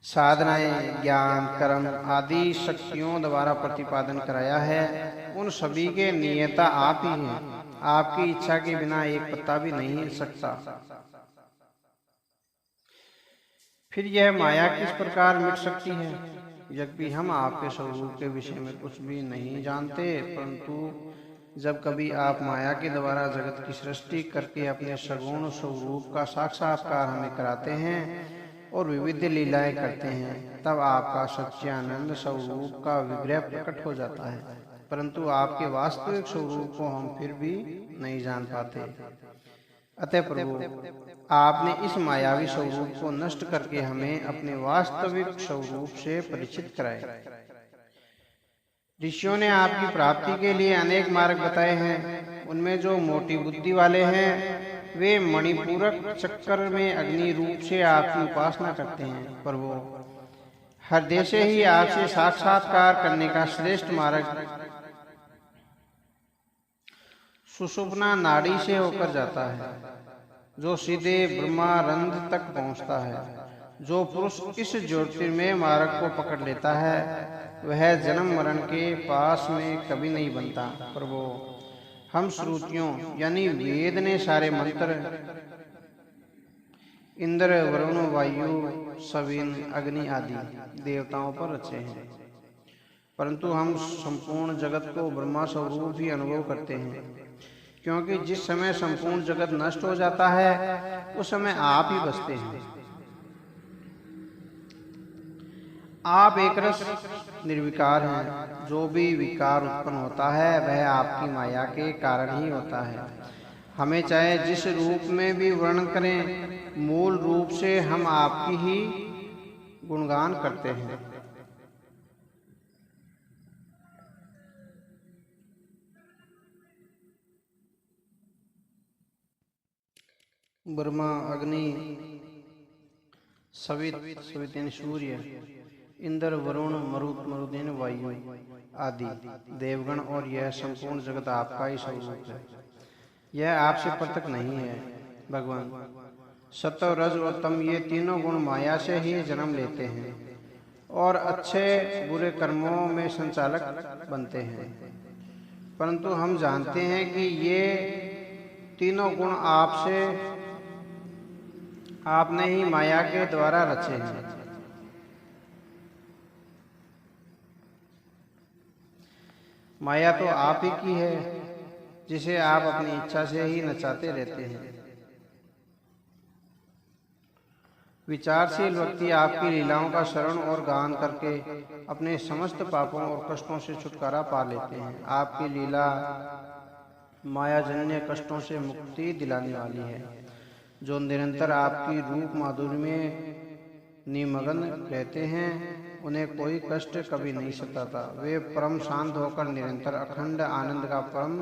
साधनाएं, ज्ञान, कर्म आदि शक्तियों द्वारा प्रतिपादन कराया है, उन सभी के नियता आप ही हैं। आपकी इच्छा के बिना एक पत्ता भी नहीं हिल सकता। फिर यह माया किस प्रकार मिट सकती है? यद्यपि हम आपके स्वरूप के विषय में कुछ भी नहीं जानते, परंतु जब कभी आप माया के द्वारा जगत की सृष्टि करके अपने सगुण स्वरूप का साक्षात्कार हमें कराते हैं और विविध लीलाएं करते हैं, तब आपका सच्चिदानंद स्वरूप का विग्रह प्रकट हो जाता है। परंतु आपके वास्तविक स्वरूप को हम फिर भी नहीं जान पाते। अतः प्रभु, आपने इस मायावी स्वरूप को नष्ट करके हमें अपने वास्तविक स्वरूप से परिचित कराए। ऋषियों ने आपकी प्राप्ति के लिए अनेक मार्ग बताए हैं। उनमें जो मोटी बुद्धि वाले हैं वे मणिपूरक चक्कर में अग्नि रूप से आपकी उपासना करते हैं। प्रभु, हृदय से ही आपसे साक्षात्कार करने का श्रेष्ठ मार्ग सुषुप्ना नाड़ी से होकर जाता है, जो सीधे ब्रह्मानंद तक पहुंचता है। जो पुरुष इस ज्योतिर्मय मार्ग को पकड़ लेता है वह जन्म मरण के पास में कभी नहीं बनता। प्रभु, हम श्रुतियों यानी वेद ने सारे मंत्र इंद्र, वरुण, वायु, सविन, अग्नि आदि देवताओं पर रचे हैं, परंतु हम संपूर्ण जगत को ब्रह्मा स्वरूप ही अनुभव करते हैं, क्योंकि जिस समय संपूर्ण जगत नष्ट हो जाता है उस समय आप ही बसते हैं। आप एक रस निर्विकार हैं। जो भी विकार उत्पन्न होता है वह आपकी माया के कारण ही होता है। हमें चाहे जिस रूप में भी वर्णन करें, मूल रूप से हम आपकी ही गुणगान करते हैं। ब्रह्मा, अग्नि, सवित सूर्य, इंद्र, वरुण, मरुत, मरुदेन, वायु आदि देवगण और यह संपूर्ण जगत आपका ही स्वरूप है। यह आपसे पृथक नहीं है। भगवान, सत्व, रज और तम ये तीनों गुण माया से ही जन्म लेते हैं और अच्छे बुरे कर्मों में संचालक बनते हैं, परंतु हम जानते हैं कि ये तीनों गुण आपने ही माया के द्वारा रचे हैं। माया तो आप ही की है, जिसे आप अपनी इच्छा से ही नचाते रहते हैं। विचारशील व्यक्ति आपकी लीलाओं का शरण और गान करके अपने समस्त पापों और कष्टों से छुटकारा पा लेते हैं। आपकी लीला मायाजन्य कष्टों से मुक्ति दिलाने वाली है। जो निरंतर आपकी रूप माधुर्य में निमग्न रहते हैं उन्हें कोई कष्ट कभी नहीं सताता। वे परम शांत होकर निरंतर अखंड आनंद का परम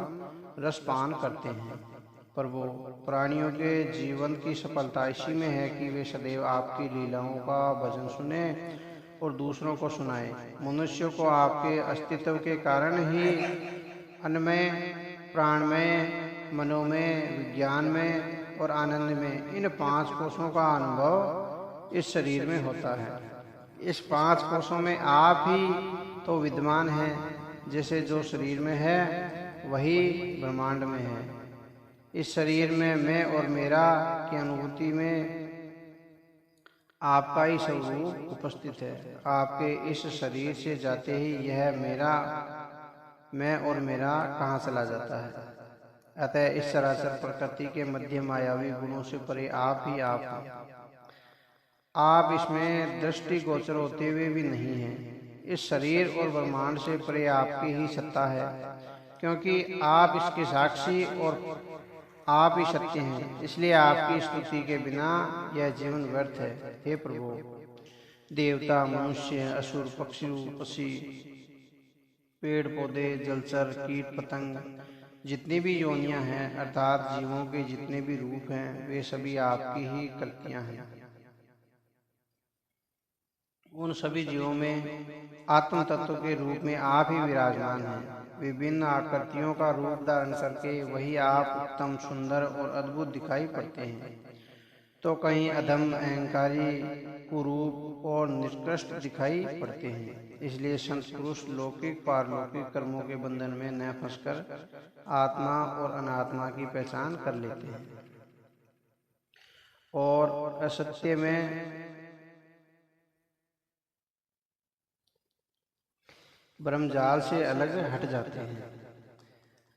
रस पान करते हैं। प्रभु, प्राणियों के जीवन की सफलता इसी में है कि वे सदैव आपकी लीलाओं का भजन सुने और दूसरों को सुनाएं। मनुष्यों को आपके अस्तित्व के कारण ही अन्नमय, प्राणमय, मनोमय, विज्ञानमय और आनंद में इन 5 कोशों का अनुभव इस शरीर में होता है। इस 5 कोशों में आप ही तो विद्यमान हैं। जैसे जो शरीर में है वही ब्रह्मांड में है। इस शरीर में मैं और मेरा की अनुभूति में आपका ही स्वरूप उपस्थित है। आपके इस शरीर से जाते ही यह मेरा, मैं और मेरा कहाँ चला जाता है। अतः इस सरासर प्रकृति के मध्य मायावी गुणों से परे आप ही आप हैं। आप इसमें दृष्टि गोचर होते हुए भी नहीं हैं। इस शरीर और ब्रह्मांड से परे आपकी ही सत्ता है, क्योंकि आप इसके साक्षी और आप ही सत्य हैं। इसलिए आपकी स्तुति के बिना यह जीवन व्यर्थ है। हे प्रभु, देवता, मनुष्य, असुर, पक्षी, पक्षी, पेड़ पौधे, जलचर, कीट पतंग, जितनी भी योनियां हैं अर्थात जीवों के जितने भी रूप हैं वे सभी आपकी ही कृतियां हैं। उन सभी जीवों में आत्म तत्व के रूप में आप ही विराजमान हैं। विभिन्न आकृतियों का रूप धारण करके वही आप उत्तम, सुंदर और अद्भुत दिखाई पड़ते हैं। तो कहीं अधम, अहंकारी, कुरूप और निकृष्ट दिखाई पड़ते हैं। इसलिए संत पुरुष लौकिक पारलौकिक कर्मों के बंधन में न फंसकर आत्मा और अनात्मा की पहचान कर लेते हैं और असत्य में ब्रह्मजाल से अलग हट जाते हैं।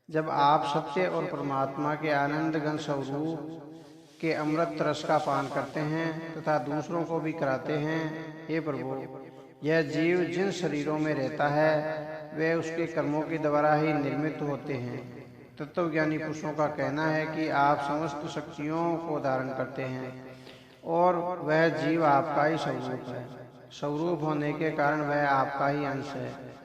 जब आप सत्य और परमात्मा के आनंद घन स्वरूप के अमृत रस का पान करते हैं तथा दूसरों को भी कराते हैं, हे प्रभु, यह जीव जिन शरीरों में रहता है वे उसके कर्मों के द्वारा ही निर्मित होते हैं। तत्वज्ञानी पुरुषों का कहना है कि आप समस्त शक्तियों को धारण करते हैं और वह जीव आपका ही स्वरूप है। स्वरूप होने के कारण वह आपका ही अंश है।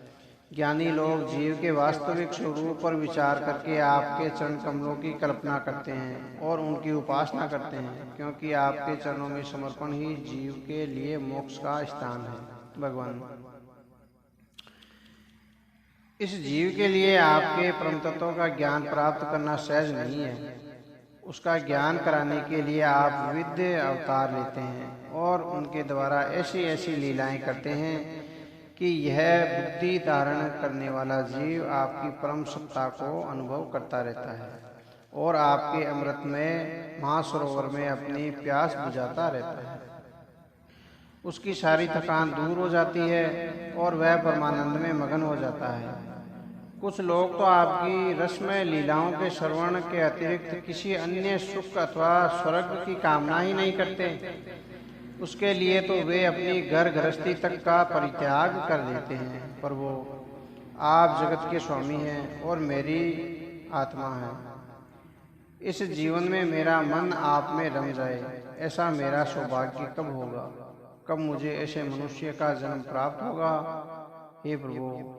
ज्ञानी लोग जीव के वास्तविक स्वरूप पर विचार करके आपके चरण कमलों की कल्पना करते हैं और उनकी उपासना करते हैं, क्योंकि आपके चरणों में समर्पण ही जीव के लिए मोक्ष का स्थान है। भगवान, इस जीव के लिए आपके परम तत्व का ज्ञान प्राप्त करना सहज नहीं है। उसका ज्ञान कराने के लिए आप विविध अवतार लेते हैं और उनके द्वारा ऐसी ऐसी लीलाएं करते हैं कि यह बुद्धि धारण करने वाला जीव आपकी परम सत्ता को अनुभव करता रहता है और आपके अमृतमय महासरोवर में अपनी प्यास बुझाता रहता है। उसकी सारी थकान दूर हो जाती है और वह परमानंद में मगन हो जाता है। कुछ लोग तो आपकी रसमय लीलाओं के श्रवण के अतिरिक्त किसी अन्य सुख अथवा स्वर्ग की कामना ही नहीं करते। उसके लिए तो वे अपनी घर गृहस्थी तक का परित्याग कर देते हैं। प्रभु, आप जगत के स्वामी हैं और मेरी आत्मा है। इस जीवन में मेरा मन आप में रम जाए, ऐसा मेरा सौभाग्य कब होगा? कब मुझे ऐसे मनुष्य का जन्म प्राप्त होगा? हे प्रभु,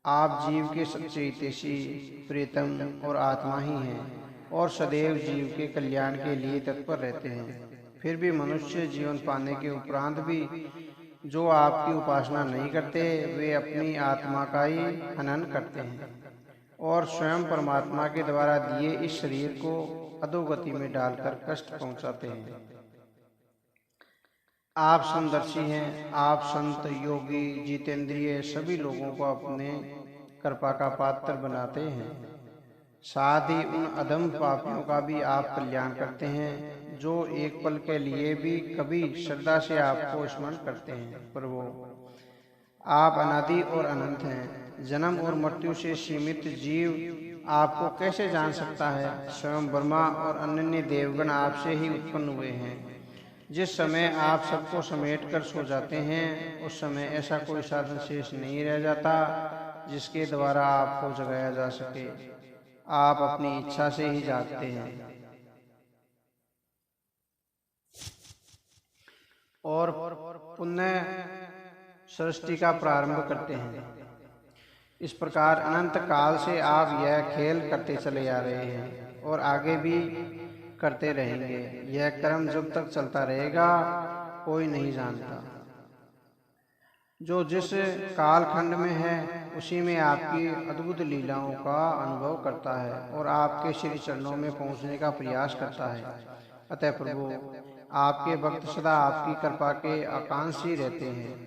आप जीव के सच्चे हितैषी, प्रीतम और आत्मा ही हैं और सदैव जीव के कल्याण के लिए तत्पर रहते हैं। फिर भी मनुष्य जीवन पाने के उपरांत भी जो आपकी उपासना नहीं करते, वे अपनी आत्मा का ही हनन करते हैं और स्वयं परमात्मा के द्वारा दिए इस शरीर को अधोगति में डालकर कष्ट पहुंचाते हैं। आप समदर्शी हैं। आप संत, योगी, जितेंद्रिय सभी लोगों को अपने कृपा का पात्र बनाते हैं। साथ ही उन अधम पापियों का भी आप कल्याण करते हैं जो एक पल के लिए भी कभी श्रद्धा से आपको स्मरण करते हैं। प्रभु, आप अनादि और अनंत हैं। जन्म और मृत्यु से सीमित जीव आपको कैसे जान सकता है? स्वयं ब्रह्मा और अन्य देवगण आपसे ही उत्पन्न हुए हैं। जिस समय आप सबको समेट कर सो जाते हैं, उस समय ऐसा कोई साधन शेष नहीं रह जाता जिसके द्वारा आपको जगाया जा सके। आप अपनी इच्छा से ही जागते हैं और पुण्य सृष्टि का प्रारंभ करते हैं। इस प्रकार अनंत काल से आप यह खेल करते चले आ रहे हैं और आगे भी करते रहेंगे। यह क्रम जब तक चलता रहेगा कोई नहीं जानता। जो जिस कालखंड में है उसी में आपकी अद्भुत लीलाओं का अनुभव करता है और आपके श्री चरणों में पहुंचने का प्रयास करता है। अतः प्रभु, आपके भक्त सदा आपकी कृपा के आकांक्षी रहते हैं।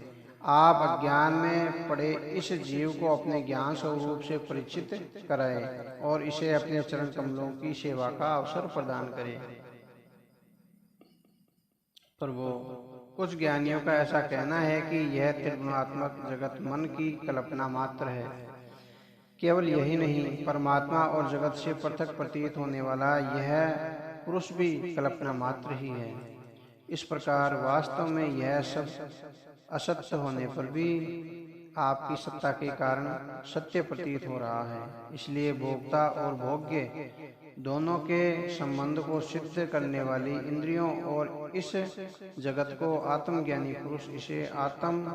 आप अज्ञान में पड़े इस जीव को अपने ज्ञान स्वरूप से परिचित कराएं और इसे अपने चरण कमलों की सेवा का अवसर प्रदान करें। प्रभु, कुछ ज्ञानियों का ऐसा कहना है कि यह त्रिगुणात्मक जगत मन की कल्पना मात्र है। केवल यही नहीं, परमात्मा और जगत से पृथक प्रतीत होने वाला यह पुरुष भी कल्पना मात्र ही है। इस प्रकार वास्तव में यह सब असत्य होने पर भी आपकी सत्ता के कारण सत्य प्रतीत हो रहा है। इसलिए भोक्ता और भोग्य दोनों के संबंध को सिद्ध करने वाली इंद्रियों और इस जगत को आत्मज्ञानी पुरुष इसे आत्म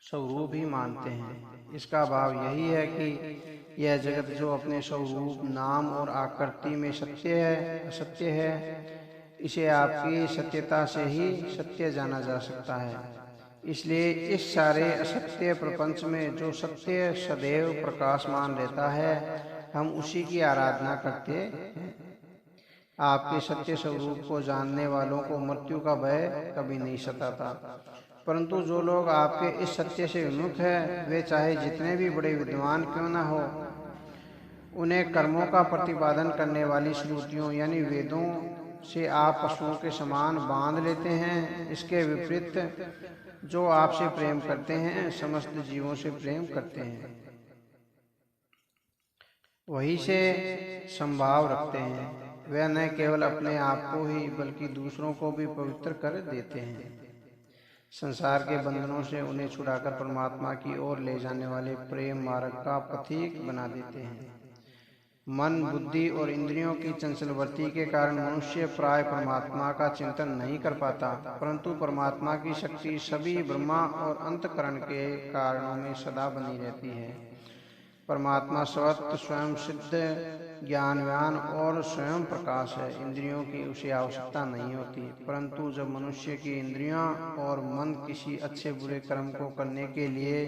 स्वरूप ही मानते हैं। इसका भाव यही है कि यह जगत जो अपने स्वरूप, नाम और आकृति में सत्य है, असत्य है, इसे आपकी सत्यता से ही सत्य जाना जा सकता है। इसलिए इस सारे असत्य प्रपंच में जो सत्य सदैव प्रकाशमान रहता है, हम उसी की आराधना करते हैं। आपके सत्य स्वरूप को जानने वालों को मृत्यु का भय कभी नहीं सताता। परंतु जो लोग आपके इस सत्य से विमुख हैं, वे चाहे जितने भी बड़े विद्वान क्यों न हो, उन्हें कर्मों का प्रतिपादन करने वाली श्रुतियों यानी वेदों से आप पशुओं के समान बांध लेते हैं। इसके विपरीत जो आपसे प्रेम करते हैं, समस्त जीवों से प्रेम करते हैं, वही से संभाव रखते हैं। वे न केवल अपने आप को ही बल्कि दूसरों को भी पवित्र कर देते हैं। संसार के बंधनों से उन्हें छुड़ाकर परमात्मा की ओर ले जाने वाले प्रेम मार्ग का पथिक बना देते हैं। मन, बुद्धि और इंद्रियों की चंचलवृत्ति के कारण मनुष्य प्राय परमात्मा का चिंतन नहीं कर पाता, परंतु परमात्मा की शक्ति सभी ब्रह्मा और अंतःकरण के कारणों में सदा बनी रहती है। परमात्मा स्वतः स्वयं सिद्ध, ज्ञानवान और स्वयं प्रकाश है। इंद्रियों की उसे आवश्यकता नहीं होती, परंतु जब मनुष्य की इंद्रियां और मन किसी अच्छे बुरे कर्म को करने के लिए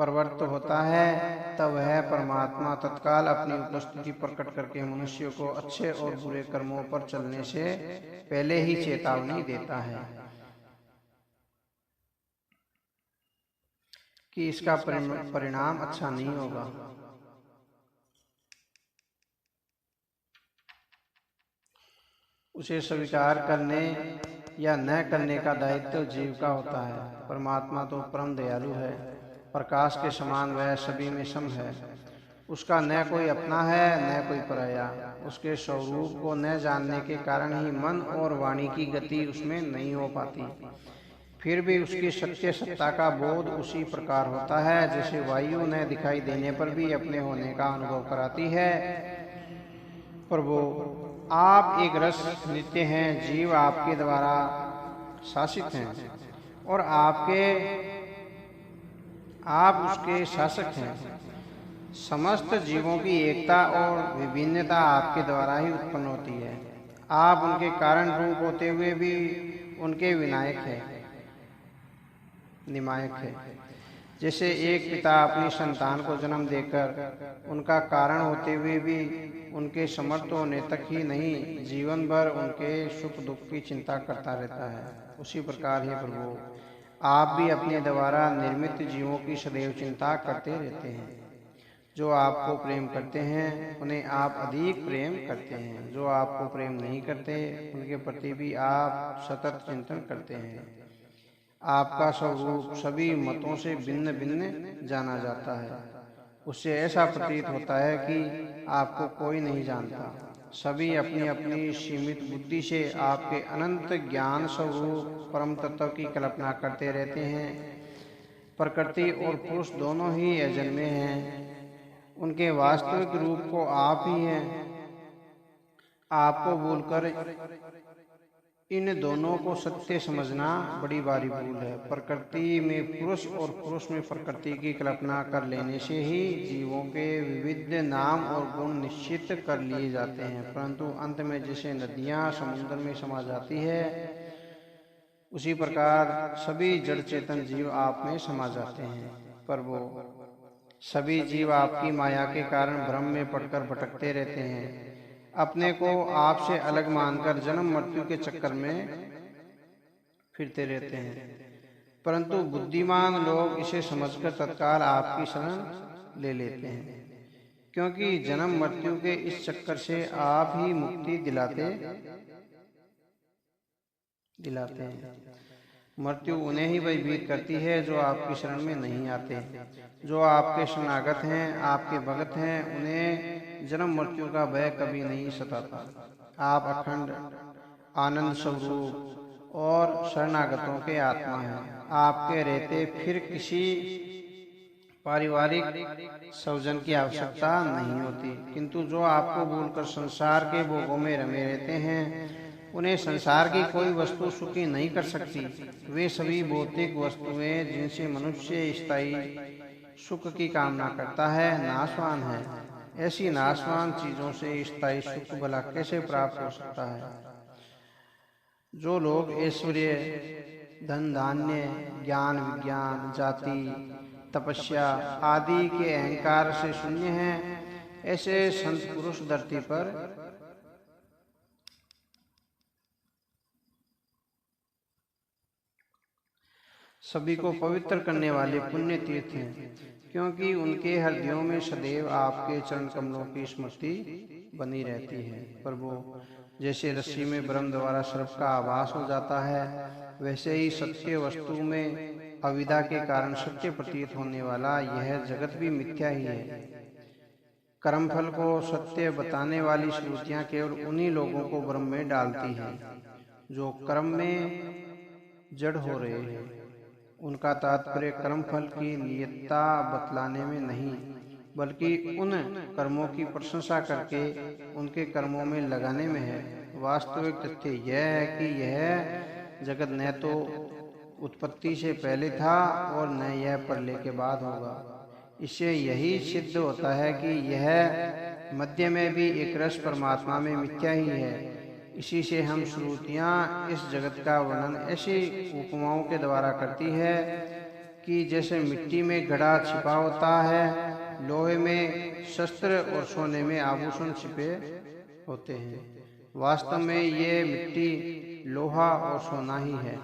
प्रवृत्त होता है, तब वह परमात्मा तत्काल अपनी उपस्थिति प्रकट करके मनुष्य को अच्छे और बुरे कर्मों पर चलने से पहले ही चेतावनी देता है कि इसका परिणाम अच्छा नहीं होगा। उसे स्वीकार करने या न करने का दायित्व जीव का होता है। परमात्मा तो परम दयालु है, प्रकाश के समान वह सभी में सम है। उसका न कोई अपना है न कोई पराया। उसके स्वरूप को न जानने के कारण ही मन और वाणी की गति उसमें नहीं हो पाती। फिर भी उसकी सत्य सत्ता का बोध उसी प्रकार होता है जैसे वायु न दिखाई देने पर भी अपने होने का अनुभव कराती है। प्रभु, आप एक रस नित्य हैं, जीव आपके द्वारा शासित हैं और आप उसके शासक हैं। समस्त जीवों की एकता और विभिन्नता आपके द्वारा ही उत्पन्न होती है। आप उनके कारण रूप होते हुए भी उनके निमायक है। जैसे एक पिता अपनी संतान को जन्म देकर उनका कारण होते हुए भी उनके समर्थ होने तक ही नहीं, जीवन भर उनके सुख दुख की चिंता करता रहता है, उसी प्रकार ही प्रभु, आप भी अपने द्वारा निर्मित जीवों की सदैव चिंता करते रहते हैं। जो आपको प्रेम करते हैं उन्हें आप अधिक प्रेम करते हैं, जो आपको प्रेम नहीं करते उनके प्रति भी आप सतत चिंतन करते हैं। आपका स्वरूप सभी मतों से भिन्न भिन्न जाना जाता है। उससे ऐसा प्रतीत होता है कि आपको कोई नहीं जानता। सभी अपनी अपनी सीमित बुद्धि से आपके अनंत ज्ञान स्वरूप परम तत्व की कल्पना करते रहते हैं। प्रकृति और पुरुष दोनों ही अजन्मे हैं, उनके वास्तविक रूप को आप ही हैं। आपको भूलकर इन दोनों को सत्य समझना बड़ी भारी भूल है। प्रकृति में पुरुष और पुरुष में प्रकृति की कल्पना कर लेने से ही जीवों के विविध नाम और गुण निश्चित कर लिए जाते हैं, परंतु अंत में जैसे नदियां समुद्र में समा जाती है, उसी प्रकार सभी जड़ चेतन जीव आप में समा जाते हैं। प्रभु, सभी जीव आपकी माया के कारण भ्रम में पड़कर भटकते रहते हैं, अपने को आपसे अलग मानकर जन्म मृत्यु के चक्कर में फिरते रहते हैं। परंतु बुद्धिमान लोग इसे समझकर तत्काल आपकी शरण ले लेते हैं, क्योंकि जन्म मृत्यु के इस चक्कर से आप ही मुक्ति दिलाते हैं। मृत्यु उन्हें ही भयभीत करती है जो आपकी शरण में नहीं आते। जो आपके शरणागत हैं, आपके भगत हैं, उन्हें जन्म मृत्यु का भय कभी नहीं सताता। आप अखंड आनंद स्वरूप और शरणागतों के आत्मा हैं। आपके रहते फिर किसी पारिवारिक स्वजन की आवश्यकता नहीं होती, किंतु जो आपको भूलकर संसार के भोगों में रमे रहते हैं, उन्हें संसार की कोई वस्तु सुखी नहीं कर सकती। वे सभी भौतिक वस्तुएं जिनसे मनुष्य स्थायी सुख की कामना करता है, नाशवान है। ऐसी नाशवान चीजों से स्थायी सुख भला कैसे प्राप्त हो सकता है? जो लोग ऐश्वर्य, धन धान्य, ज्ञान विज्ञान, जाति, तपस्या आदि के अहंकार से शून्य हैं, ऐसे संत पुरुष धरती पर सभी को पवित्र करने वाले पुण्य तीर्थ हैं, क्योंकि उनके हृदयों में सदैव आपके चरण कमलों की स्मृति बनी रहती है। प्रभु, जैसे रस्सी में ब्रह्म द्वारा सर्प का आभास हो जाता है, वैसे ही सत्य वस्तु में अविद्या के कारण सत्य प्रतीत होने वाला यह जगत भी मिथ्या ही है। कर्मफल को सत्य बताने वाली श्रुतियां केवल उन्हीं लोगों को भ्रम में डालती हैं जो कर्म में जड़ हो रहे हैं। उनका तात्पर्य कर्मफल की नियतता बतलाने में नहीं, बल्कि उन कर्मों की प्रशंसा करके उनके कर्मों में लगाने में है। वास्तविक तथ्य यह है कि यह जगत न तो उत्पत्ति से पहले था और न यह प्रलय के बाद होगा। इससे यही सिद्ध होता है कि यह मध्य में भी एक रस परमात्मा में मिथ्या ही है। इसी से हम श्रुतियाँ इस जगत का वर्णन ऐसी उपमाओं के द्वारा करती है कि जैसे मिट्टी में घड़ा छिपा होता है, लोहे में शस्त्र और सोने में आभूषण छिपे होते हैं। वास्तव में ये मिट्टी, लोहा और सोना ही है,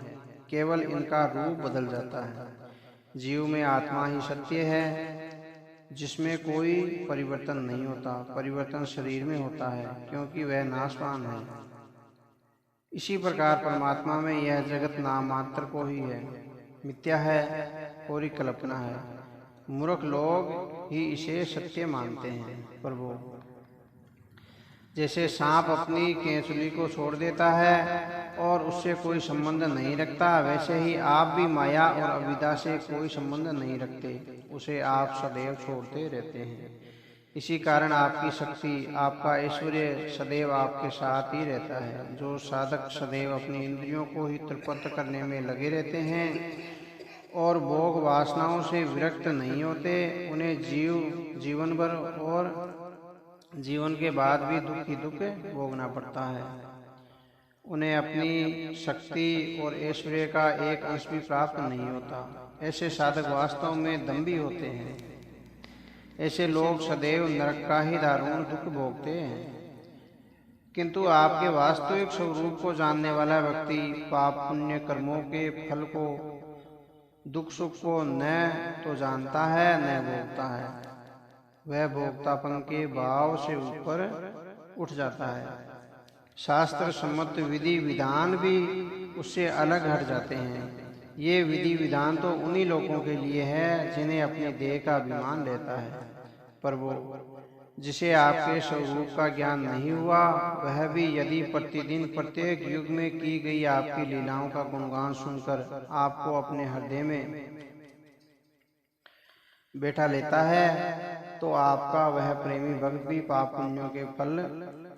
केवल इनका रूप बदल जाता है। जीव में आत्मा ही सत्य है, जिसमें कोई परिवर्तन नहीं होता। परिवर्तन शरीर में होता है, क्योंकि वह नाशवान है। इसी प्रकार परमात्मा में यह जगत नाम मात्र को ही है, मिथ्या है और ही कल्पना है। मूर्ख लोग ही इसे सत्य मानते हैं। प्रभु, जैसे सांप अपनी केंचुली को छोड़ देता है और उससे कोई संबंध नहीं रखता, वैसे ही आप भी माया और अविद्या से कोई संबंध नहीं रखते, उसे आप सदैव छोड़ते रहते हैं। इसी कारण आपकी शक्ति, आपका ऐश्वर्य सदैव आपके साथ ही रहता है। जो साधक सदैव अपनी इंद्रियों को ही तृप्त करने में लगे रहते हैं और भोग वासनाओं से विरक्त नहीं होते, उन्हें जीवन भर और जीवन के बाद भी दुख ही दुख भोगना पड़ता है। उन्हें अपनी शक्ति और ऐश्वर्य का एक अंश भी प्राप्त नहीं होता। ऐसे साधक वास्तव में दंभी होते हैं। ऐसे लोग सदैव नरक का ही दारुण दुख भोगते हैं। किंतु आपके वास्तविक स्वरूप को जानने वाला व्यक्ति पाप पुण्य कर्मों के फल को, दुख सुख को न तो जानता है न भोगता है। वह भोक्तापन के भाव से ऊपर उठ जाता है। शास्त्र सम्मत विधि विधान भी उससे अलग हट जाते हैं। ये विधि विधान तो उन्हीं लोगों के लिए है जिन्हें अपने देह का अभिमान रहता है। प्रभु, जिसे आपके स्वरूप का ज्ञान नहीं हुआ, वह भी यदि प्रतिदिन प्रत्येक युग में की गई आपकी लीलाओं का गुणगान सुनकर आपको अपने हृदय में बैठा लेता है, तो आपका वह प्रेमी भक्त भी पाप पुण्यों के फल,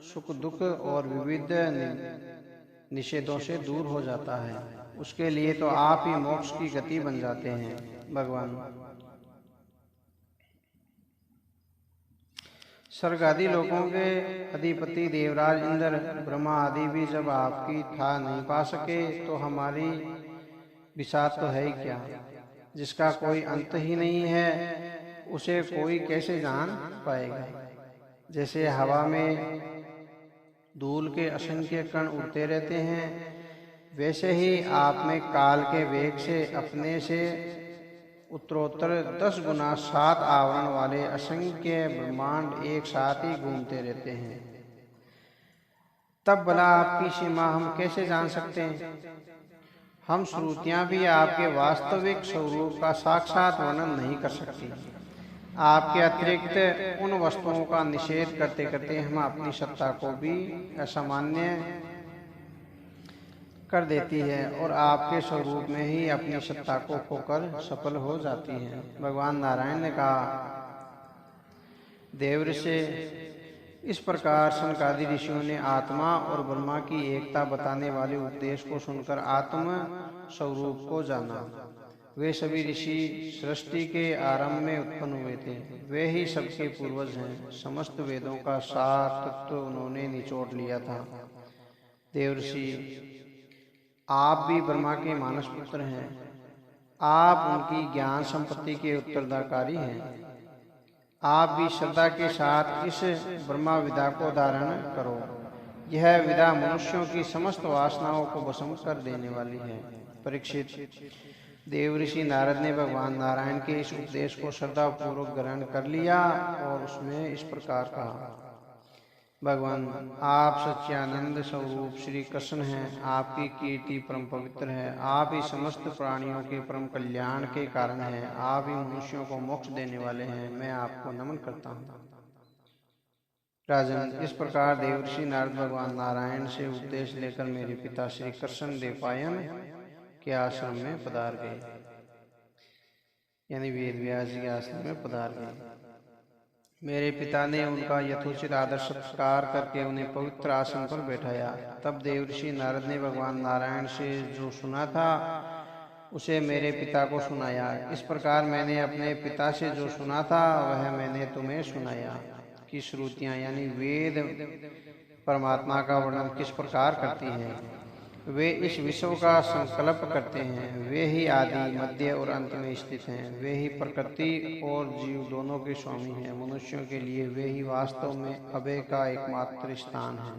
सुख दुख और विविध निषेधों से दूर हो जाता है। उसके लिए तो आप ही मोक्ष की गति बन जाते हैं। भगवान, स्वर्ग आदि लोगों के अधिपति देवराज इंद्र, ब्रह्मा आदि भी जब आपकी था नहीं पा सके, तो हमारी विषाद तो है ही क्या, जिसका कोई अंत ही नहीं है, उसे कोई कैसे जान पाएगा। जैसे हवा में धूल के असंख्य कण उड़ते रहते हैं, वैसे ही आप में काल के वेग से अपने से उत्तरोत्तर 10 गुना 7 आवरण वाले असंख्य ब्रह्मांड एक साथ ही घूमते रहते हैं। तब भला आपकी सीमा हम कैसे जान सकते हैं। हम श्रुतियां भी आपके वास्तविक स्वरूप का साक्षात वर्णन नहीं कर सकती। आपके अतिरिक्त उन वस्तुओं का निषेध करते करते हम अपनी सत्ता को भी असामान्य कर देती है और आपके स्वरूप में ही अपनी सत्ता को खोकर सफल हो जाती है। भगवान नारायण ने कहा, देवर्षि से इस प्रकार सनकादि ऋषियों ने आत्मा और ब्रह्मा की एकता बताने वाले उपदेश को सुनकर आत्म स्वरूप को जाना। वे सभी ऋषि सृष्टि के आरंभ में उत्पन्न हुए थे। वे ही सबके पूर्वज हैं। समस्त वेदों का सार तत्व उन्होंने निचोड़ लिया था। देवर्षि, आप भी ब्रह्मा के मानस पुत्र हैं। आप उनकी ज्ञान संपत्ति के उत्तराधिकारी हैं। आप भी श्रद्धा के साथ इस ब्रह्मा विद्या को धारण करो। यह विद्या मनुष्यों की समस्त वासनाओं को भस्म कर देने वाली है। परीक्षित, देवऋषि नारद ने भगवान नारायण के इस उपदेश को श्रद्धा पूर्वक ग्रहण कर लिया और उसमें इस प्रकार कहा, भगवान, आप सच्चिदानंद स्वरूप श्री कृष्ण हैं। आपकी कीर्ति परम पवित्र है। आप ही समस्त प्राणियों के परम कल्याण के कारण हैं। आप ही मनुष्यों को मोक्ष देने वाले हैं। मैं आपको नमन करता हूँ। राजन, इस प्रकार देवर्षि नारद भगवान नारायण से उपदेश लेकर मेरे पिता श्री कृष्ण देवपायन के आश्रम में पधार गए, यानी वेद व्यास जी के आश्रम में पधार गए। मेरे पिता ने उनका यथोचित आदर सत्कार करके उन्हें पवित्र आसन पर बैठाया। तब देवर्षि नारद ने भगवान नारायण से जो सुना था उसे मेरे पिता को सुनाया। इस प्रकार मैंने अपने पिता से जो सुना था वह मैंने तुम्हें सुनाया कि श्रुतियां यानी वेद परमात्मा का वर्णन किस प्रकार करती हैं। वे इस विश्व का संकल्प करते हैं। वे ही आदि, मध्य और अंत में स्थित हैं। वे ही प्रकृति और जीव दोनों के स्वामी हैं। मनुष्यों के लिए वे ही वास्तव में अभय का एकमात्र स्थान है।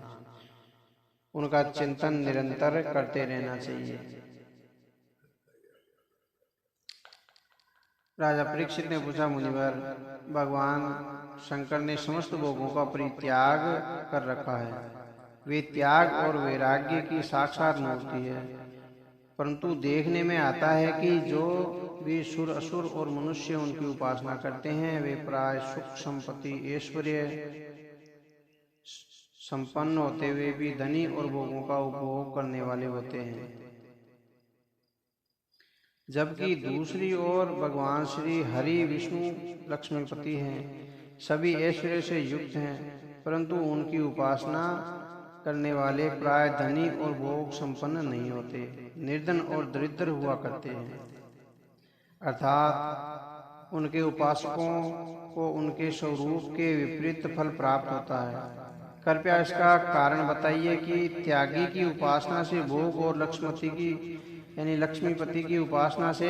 उनका चिंतन निरंतर करते रहना चाहिए। राजा परीक्षित ने पूछा, मुनिवर, भगवान शंकर ने समस्त भोगों का परित्याग कर रखा है। वे त्याग और वैराग्य की साक्षात मूर्ति है, परंतु देखने में आता है कि जो भी सुर, असुर और मनुष्य उनकी उपासना करते हैं, वे प्राय सुख, संपत्ति, ऐश्वर्य संपन्न होते हुए भी धनी और भोगों का उपभोग करने वाले होते हैं, जबकि दूसरी ओर भगवान श्री हरि, विष्णु, लक्ष्मीपति हैं, सभी ऐश्वर्य से युक्त हैं, परंतु उनकी उपासना करने वाले प्राय धनी और भोग संपन्न नहीं होते, निर्धन और दरिद्र हुआ करते हैं। अर्थात उनके उपासकों को उनके स्वरूप के विपरीत फल प्राप्त होता है। कृपया इसका कारण बताइए कि त्यागी की उपासना से भोग और लक्ष्मीपति की उपासना से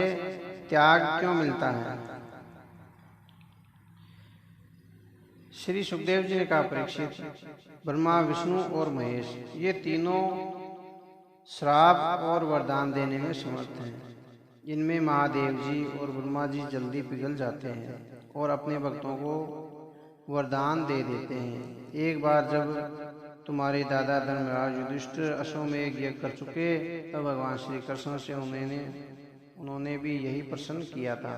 त्याग क्यों मिलता है। श्री सुखदेव जी ने कहा, परीक्षित, ब्रह्मा, विष्णु और महेश ये तीनों श्राप और वरदान देने में समर्थ हैं। इनमें महादेव जी और ब्रह्मा जी जल्दी पिघल जाते हैं और अपने भक्तों को वरदान दे देते हैं। एक बार जब तुम्हारे दादा धर्मराज युधिष्ठिर अश्वमेध यज्ञ कर चुके, तब भगवान श्री कृष्ण से उन्होंने भी यही प्रश्न किया था।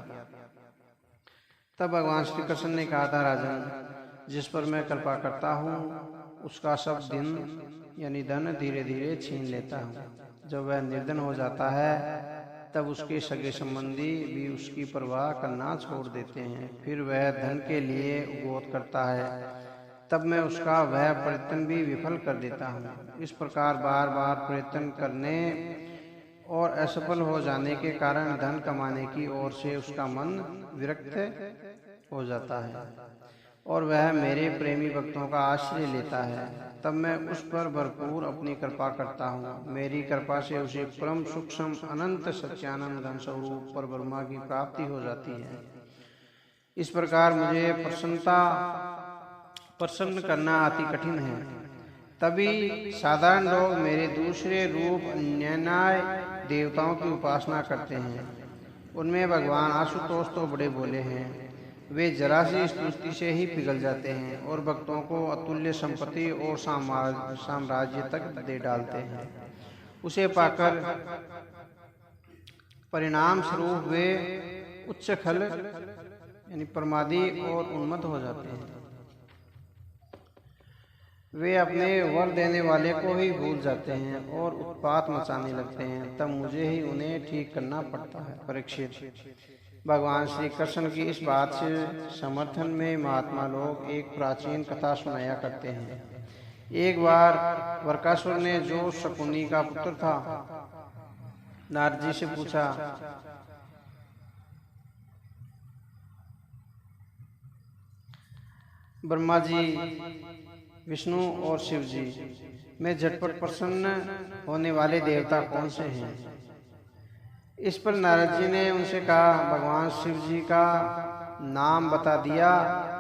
तब भगवान श्री कृष्ण ने कहा था, राजन, जिस पर मैं कृपा करता हूँ उसका सब धन धीरे धीरे छीन लेता हूँ। जब वह निर्धन हो जाता है तब उसके सगे संबंधी भी उसकी परवाह करना छोड़ देते हैं। फिर वह धन के लिए उपभोग करता है, तब मैं उसका वह प्रयत्न भी विफल कर देता हूँ। इस प्रकार बार बार प्रयत्न करने और असफल हो जाने के कारण धन कमाने की ओर से उसका मन विरक्त हो जाता है और वह मेरे प्रेमी भक्तों का आश्रय लेता है। तब मैं उस पर भरपूर अपनी कृपा करता हूँ। मेरी कृपा से उसे परम सूक्ष्म अनंत सच्चानंद घन स्वरूप पर ब्रह्मा की प्राप्ति हो जाती है। इस प्रकार मुझे प्रसन्न करना अति कठिन है। तभी साधारण लोग मेरे दूसरे रूप अन्याय देवताओं की उपासना करते हैं। उनमें भगवान आशुतोष तो बड़े भोले हैं। वे जरा सी स्तुति से ही पिघल जाते हैं और भक्तों को अतुल्य संपत्ति और साम्राज्य तक दे डालते हैं। उसे पाकर परिणाम स्वरूप वे उच्च खल प्रमादी और उन्मत्त हो जाते हैं। वे अपने वर देने वाले को ही भूल जाते हैं और उत्पात मचाने लगते हैं। तब मुझे ही उन्हें ठीक करना पड़ता है। परीक्षित, भगवान श्री कृष्ण की इस बात से समर्थन में महात्मा लोग एक प्राचीन कथा सुनाया करते हैं। एक बार वरकासुर ने, जो शकुनी का पुत्र था, नारद जी से पूछा, ब्रह्मा जी, विष्णु और शिव जी में झटपट प्रसन्न होने वाले देवता कौन से हैं। इस पर नारद जी ने उनसे कहा, भगवान शिव जी का नाम बता दिया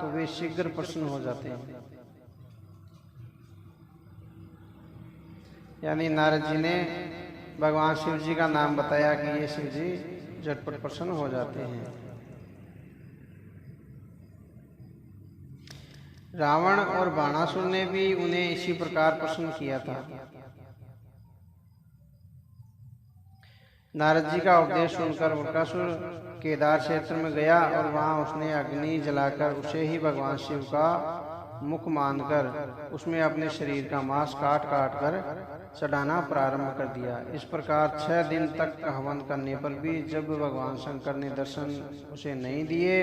तो वे शीघ्र प्रसन्न हो जाते हैं। यानी नारद जी ने भगवान शिव जी का नाम बताया कि ये शिव जी झटपट प्रसन्न हो जाते हैं। रावण और बाणासुर ने भी उन्हें इसी प्रकार प्रसन्न किया था। नारद जी का उपदेश सुनकर वरकासुर केदार क्षेत्र में गया और वहां उसने अग्नि जलाकर उसे ही भगवान शिव का मुख मानकर उसमें अपने शरीर का मांस काट काट कर चढ़ाना प्रारंभ कर दिया। इस प्रकार 6 दिन तक हवन करने पर भी जब भगवान शंकर ने दर्शन उसे नहीं दिए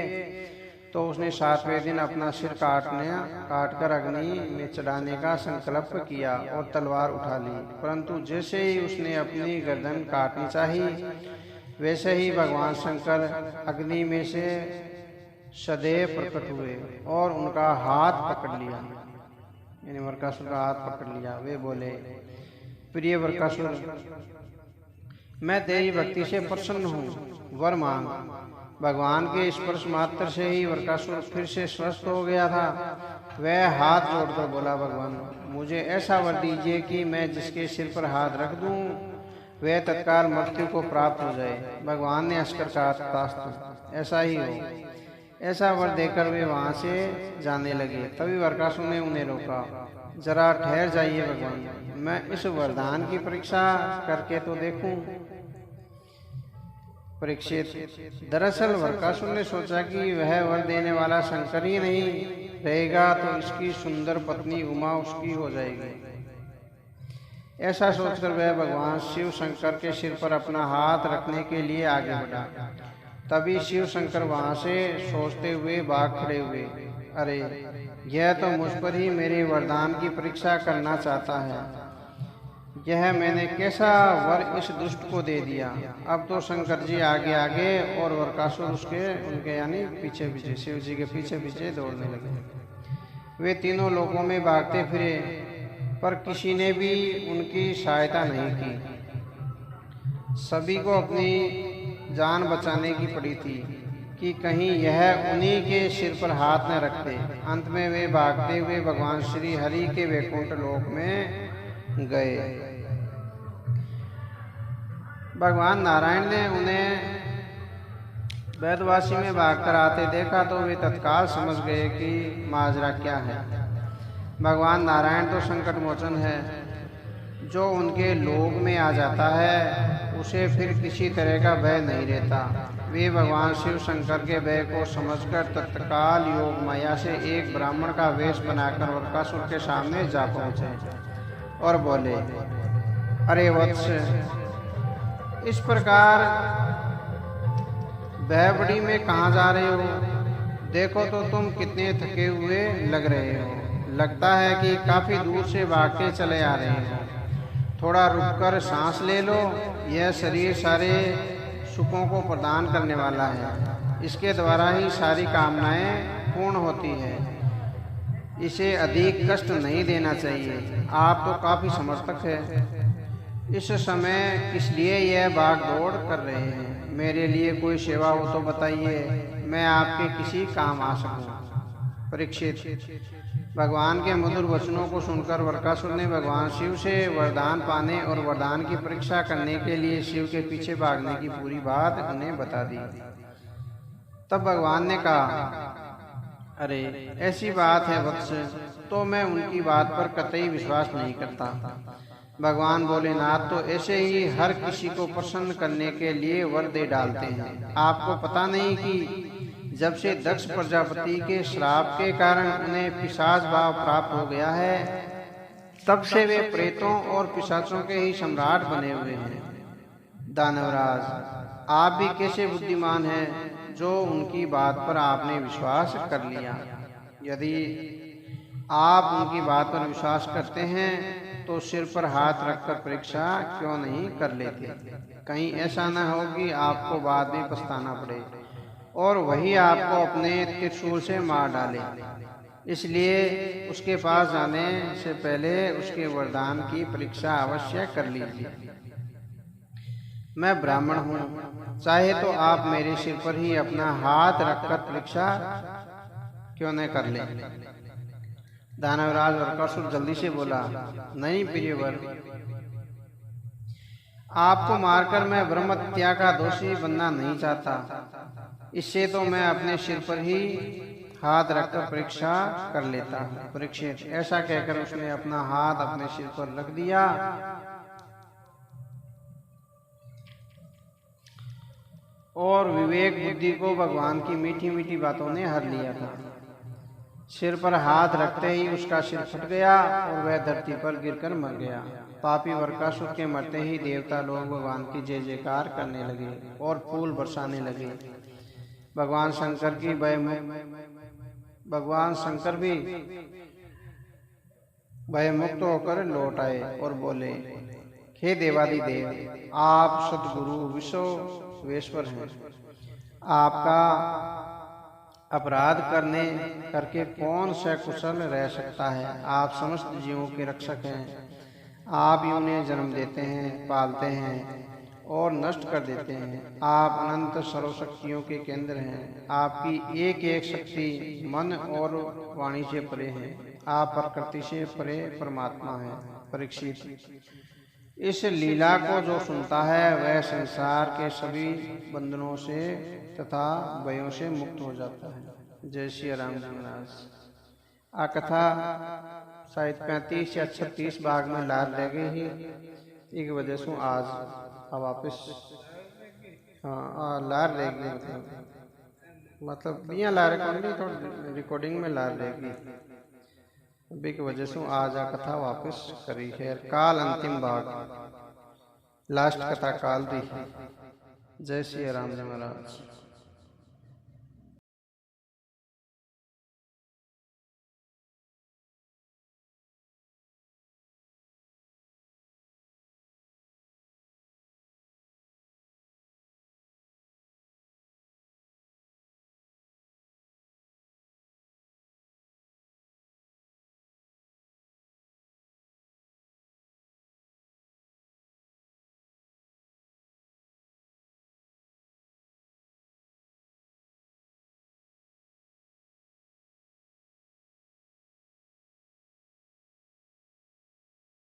तो उसने 7वें दिन अपना सिर काटकर अग्नि में चढ़ाने का संकल्प किया और तलवार उठा ली। परंतु जैसे ही उसने अपनी गर्दन काटनी चाहिए, वैसे ही भगवान शंकर अग्नि में से सदैव प्रकट हुए और उनका हाथ पकड़ लिया, यानी वरकासुर का हाथ पकड़ लिया। वे बोले, प्रिय वरकासुर, मैं तेरी भक्ति से प्रसन्न हूँ, वर मांग। भगवान के स्पर्श मात्र से ही वरकासुर फिर से स्वस्थ हो गया था। वह हाथ जोड़कर बोला, भगवान मुझे ऐसा वर दीजिए कि मैं जिसके सिर पर हाथ रख दूं वह तत्काल मृत्यु को प्राप्त हो जाए। भगवान ने हंसकर कहा, तथास्तु, ऐसा ही हो। ऐसा वर देकर वे वहां से जाने लगे। तभी वरकासुर ने उन्हें रोका, जरा ठहर जाइए भगवान, मैं इस वरदान की परीक्षा करके तो देखूं। परीक्षित, दरअसल वरकासुर ने सोचा कि वह वर देने वाला शंकर ही नहीं रहेगा तो इसकी सुंदर पत्नी उमा उसकी हो जाएगी। ऐसा सोचकर वह भगवान शिव शंकर के सिर पर अपना हाथ रखने के लिए आगे बढ़ा। तभी शिव शंकर वहां से सोचते हुए भाग खड़े हुए। अरे, यह तो मुझ पर ही मेरे वरदान की परीक्षा करना चाहता है। यह मैंने कैसा वर इस दुष्ट को दे दिया। अब तो शंकर जी आगे आगे और वरकासुर उनके यानी पीछे पीछे, शिव जी के पीछे पीछे दौड़ने लगे। वे तीनों लोकों में भागते फिरे पर किसी ने भी उनकी सहायता नहीं की। सभी को अपनी जान बचाने की पड़ी थी कि कहीं यह उन्हीं के सिर पर हाथ न रखते। अंत में वे भागते हुए भगवान श्री हरि के वैकुंठ लोक में गए। भगवान नारायण ने उन्हें वैदवासी में भागकर आते देखा तो वे तत्काल समझ गए कि माजरा क्या है। भगवान नारायण तो संकट मोचन है। जो उनके लोक में आ जाता है उसे फिर किसी तरह का भय नहीं रहता। वे भगवान शिव शंकर के भय को समझकर तत्काल योग माया से एक ब्राह्मण का वेश बनाकर वरकासुर के सामने जा पहुंचे और बोले, अरे वत्स, इस प्रकार भयबड़ी में कहाँ जा रहे हो? देखो तो तुम कितने थके हुए लग रहे हो। लगता है कि काफी दूर से भागते चले आ रहे हो। थोड़ा रुककर सांस ले लो। यह शरीर सारे सुखों को प्रदान करने वाला है। इसके द्वारा ही सारी कामनाएं पूर्ण होती है। इसे अधिक कष्ट नहीं देना चाहिए। आप तो काफी समर्थक है। इस समय किस लिए यह भाग दौड़ कर रहे हैं? मेरे लिए कोई सेवा हो तो बताइए, मैं आपके किसी काम आ सकूं। परीक्षित, भगवान के मधुर वचनों को सुनकर वरकासुर ने भगवान शिव से वरदान पाने और वरदान की परीक्षा करने के लिए शिव के पीछे भागने की पूरी बात उन्हें बता दी। तब भगवान ने कहा, अरे ऐसी बात है वत्स, तो मैं उनकी बात पर कतई विश्वास नहीं करता। भगवान भोलेनाथ तो ऐसे ही हर किसी को प्रसन्न करने के लिए वर दे डालते हैं। आपको पता नहीं कि जब से दक्ष प्रजापति के श्राप के कारण उन्हें पिशाच भाव प्राप्त हो गया है, तब से वे प्रेतों और पिशाचों के ही सम्राट बने हुए हैं। दानवराज, आप भी कैसे बुद्धिमान हैं जो उनकी बात पर आपने विश्वास कर लिया। यदि आप उनकी बात पर विश्वास करते हैं तो सिर पर हाथ रखकर परीक्षा क्यों नहीं कर लेते? कहीं ऐसा न हो कि आपको बाद में पछताना पड़े और वही आपको अपने त्रिशूल से मार डाले। इसलिए उसके पास जाने से पहले उसके वरदान की परीक्षा अवश्य कर लीजिए। मैं ब्राह्मण हूँ, चाहे तो आप मेरे सिर पर ही अपना हाथ रखकर परीक्षा क्यों न कर लें। दानवराज वरकासुर जल्दी से बोला, नहीं प्रियवर, आपको मारकर मैं ब्रह्महत्या का दोषी बनना नहीं चाहता। इससे तो मैं अपने सिर पर ही हाथ रखकर परीक्षा कर लेता हूँ। परीक्षित, ऐसा कहकर उसने अपना हाथ अपने सिर पर रख दिया और विवेक बुद्धि को भगवान की मीठी मीठी बातों ने हर लिया था। सिर पर हाथ रखते ही उसका सिर फट गया और वह धरती पर गिरकर मर गया। पापी वरकासुर के मरते ही देवता लोग भगवान की जय जयकार करने लगे और फूल बरसाने लगे। भगवान शंकर भी भयमुक्त होकर लौट आए और बोले, हे देवादिदेव, आप सद्गुरु विश्वेश्वर हैं। आपका अपराध करके कौन सकुशल रह सकता है? आप समस्त जीवों के रक्षक हैं। आप ही उन्हें जन्म देते हैं, पालते हैं और नष्ट कर देते हैं। आप अनंत सर्वशक्तियों के केंद्र हैं। आपकी एक एक शक्ति मन और वाणी से परे है। आप प्रकृति से परे परमात्मा हैं। परीक्षित, इस लीला को जो सुनता है वह संसार के सभी बंधनों से तथा भयों से मुक्त हो जाता है। जय श्री राम जी महाराज। आ कथा शायद 35 या 36 भाग में लार रह गई ही, एक वजह से आज वापस लार रह गई, मतलब बिया लार तो रिकॉर्डिंग में लार रहेगी, अभी की वजह से आज आ कथा वापस करी है। काल अंतिम भाग, लास्ट कथा काल दी। जय श्री राम जी महाराज।